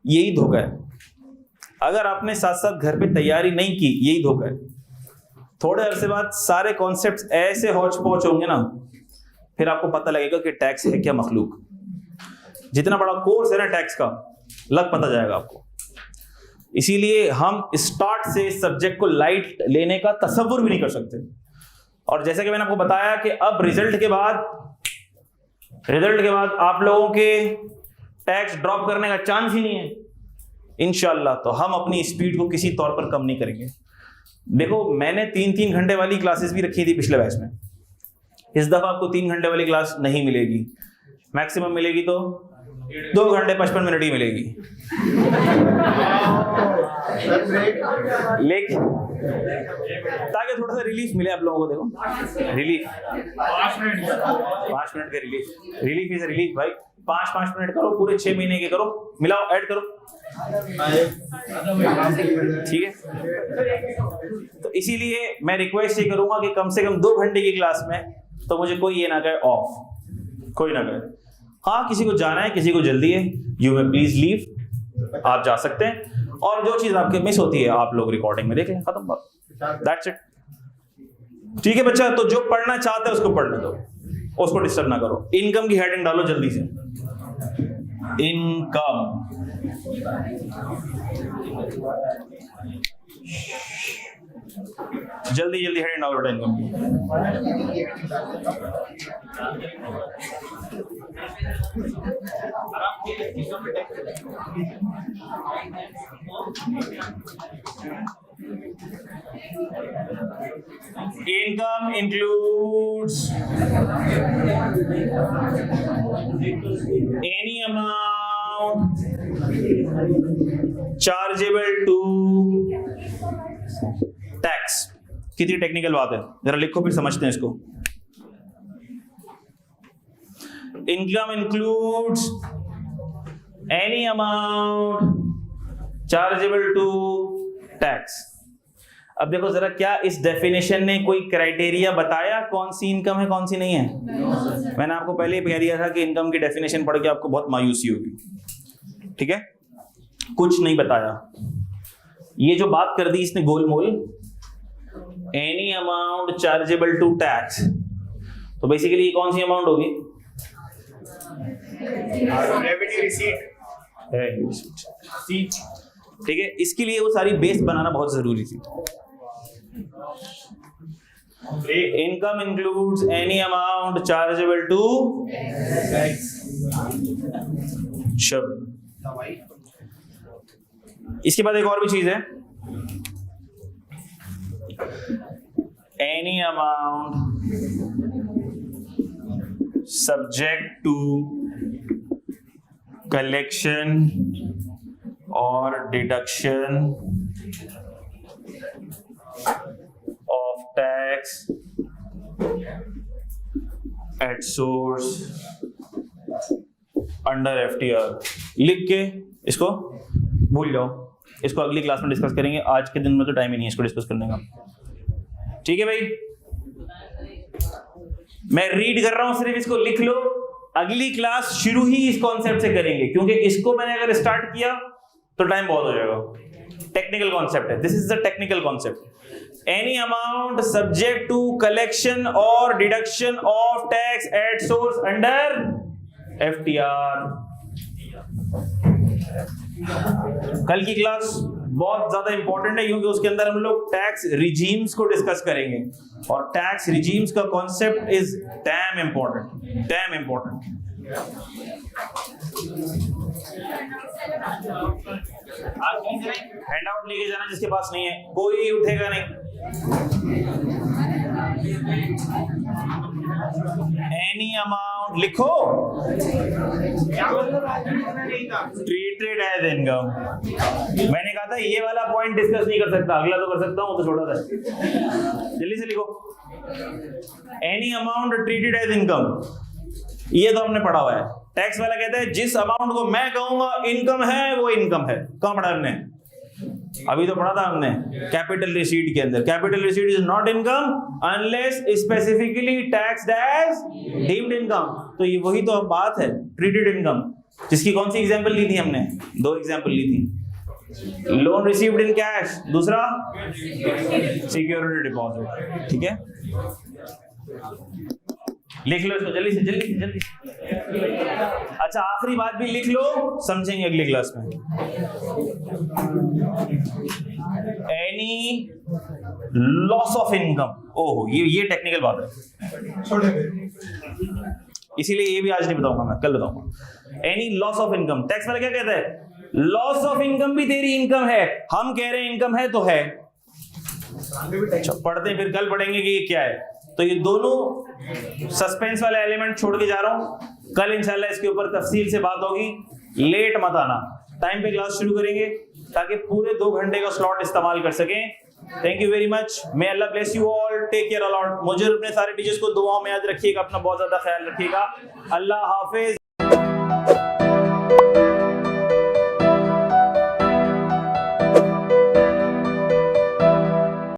यही धोखा है। अगर आपने साथ साथ घर पे तैयारी नहीं की, यही धोखा है। थोड़े अरसे बाद सारे कॉन्सेप्ट्स ऐसे हौच पौच होंगे ना, फिर आपको पता लगेगा कि टैक्स है क्या मखलूक। जितना बड़ा कोर्स है ना टैक्स का, लग पता जाएगा आपको। इसीलिए हम स्टार्ट से इस सब्जेक्ट को लाइट लेने का तसव्वुर भी नहीं कर सकते। और जैसे कि मैंने आपको बताया कि अब रिजल्ट के बाद आप लोगों के टैक्स ड्रॉप करने का चांस ही नहीं है। इंशाल्लाह तो हम अपनी स्पीड को किसी तौर पर कम नहीं करेंगे। देखो मैंने 3-3 घंटे वाली क्लासेस भी रखी थी पिछले बैच में। इस दफा आपको 3 घंटे वाली क्लास नहीं मिलेगी, मैक्सिमम मिलेगी तो 2 घंटे 55 मिनट ही मिलेगी। लेकिन ताकि थोड़ा सा रिलीफ मिले आप लोगों को। देखो रिलीफ 5 मिनट का रिलीफ इज रिलीफ भाई। 5 मिनट करो, पूरे 6 महीने के करो, मिलाओ, ऐड करो। ठीक है, तो इसीलिए मैं रिक्वेस्ट ये करूंगा कि कम से कम 2 घंटे की क्लास में तो मुझे कोई ये ना कहे ऑफ, कोई ना कहे। हाँ किसी को जाना है, किसी को जल्दी है, यू मे प्लीज लीव, आप जा सकते हैं। और जो चीज आपके मिस होती है आप लोग रिकॉर्डिंग में देख लें, खत्म बात, दैट्स इट। ठीक है बच्चा, तो जो पढ़ना चाहता है उसको पढ़ने दो, उसको डिस्टर्ब ना करो। इनकम की हेडिंग डालो जल्दी से, इनकम। जल्दी जल्दी हेडिंग डालो बेटा इनकम की। Income includes any amount chargeable to tax. कितनी टेक्निकल बात है, जरा लिखो फिर समझते हैं इसको. Income includes any amount chargeable to tax. अब देखो जरा, क्या इस डेफिनेशन ने कोई क्राइटेरिया बताया कौन सी इनकम है कौन सी नहीं है? मैंने आपको पहले ही कह दिया था कि इनकम की डेफिनेशन पढ़ के आपको बहुत मायूसी होगी. ठीक है, कुछ नहीं बताया. ये जो बात कर दी इसने गोलमोल, any amount chargeable to tax, तो बेसिकली ये कौन सी अमाउंट होगी? Revenue receipt. ठीक है, इसके लिए वो सारी बेस बनाना बहुत जरूरी थी. Income includes any amount chargeable to शब्द. इसके बाद एक और भी चीज है, any amount subject to collection और deduction of tax at source under FTR. लिख के इसको भूल जाओ, इसको अगली क्लास में डिस्कस करेंगे. आज के दिन में तो टाइम ही नहीं है इसको डिस्कस करने का. ठीक है भाई, मैं रीड कर रहा हूं, सिर्फ इसको लिख लो. अगली क्लास शुरू ही इस कॉन्सेप्ट से करेंगे, क्योंकि इसको मैंने अगर स्टार्ट किया तो टाइम बहुत हो जाएगा. टेक्निकल कॉन्सेप्ट है, this is the technical concept. Any amount subject to collection और deduction of tax at source under FTR. कल की क्लास बहुत ज्यादा इंपॉर्टेंट है, क्योंकि उसके अंदर हम लोग टैक्स रिजीम्स को डिस्कस करेंगे, और टैक्स रिजीम्स का concept is damn important, dam important. Hand out लेके जाना जिसके पास नहीं है, कोई उठेगा नहीं. एनी अमाउंट लिखो, ट्रीटेड एज इनकम. मैंने कहा था ये वाला पॉइंट डिस्कस नहीं कर सकता, अगला तो कर सकता हूं, तो छोटा था. जल्दी से लिखो, any amount treated as income. ये तो हमने पढ़ा हुआ है. टैक्स वाला कहता है जिस अमाउंट को मैं कहूंगा इनकम है वो इनकम है. कहां पढ़ा हमने? अभी तो पढ़ा था हमने कैपिटल रिसीट के अंदर. Capital receipt is not income unless specifically taxed as deemed income. तो ये वही तो बात है, ट्रीटेड इनकम, जिसकी कौन सी एग्जांपल ली थी हमने? 2 एग्जांपल ली थी. लोन रिसीव्ड इन कैश, दूसरा सिक्योरिटी डिपॉजिट. ठीक है, लिख लो इसको जल्दी से जल्दी से जल्दी से. अच्छा, आखिरी बात भी लिख लो, समझेंगे अगली क्लास में. Any loss of income. ओहो, ये टेक्निकल बात है, इसीलिए ये भी आज नहीं बताऊंगा, मैं कल बताऊंगा. Any loss of income. Tax वाला क्या कहता है? लॉस ऑफ इनकम भी तेरी इनकम है. हम कह रहे हैं इनकम है तो है. अच्छा, पढ़ते हैं, फिर कल पढ़ेंगे कि ये क्या है. तो ये दोनों सस्पेंस वाले एलिमेंट छोड़ के जा रहा हूं. कल इंशाल्लाह इसके ऊपर तफसील से बात होगी. लेट मत आना, टाइम पे क्लास शुरू करेंगे ताकि पूरे 2 घंटे का स्लॉट इस्तेमाल कर सकें. Thank you very much. May Allah bless you all. Take care a lot. मुझे अपने सारे टीचर्स को दुआओं में याद रखिएगा. अपना बहुत ज्यादा ख्याल रखिएगा. अल्लाह हाफिज.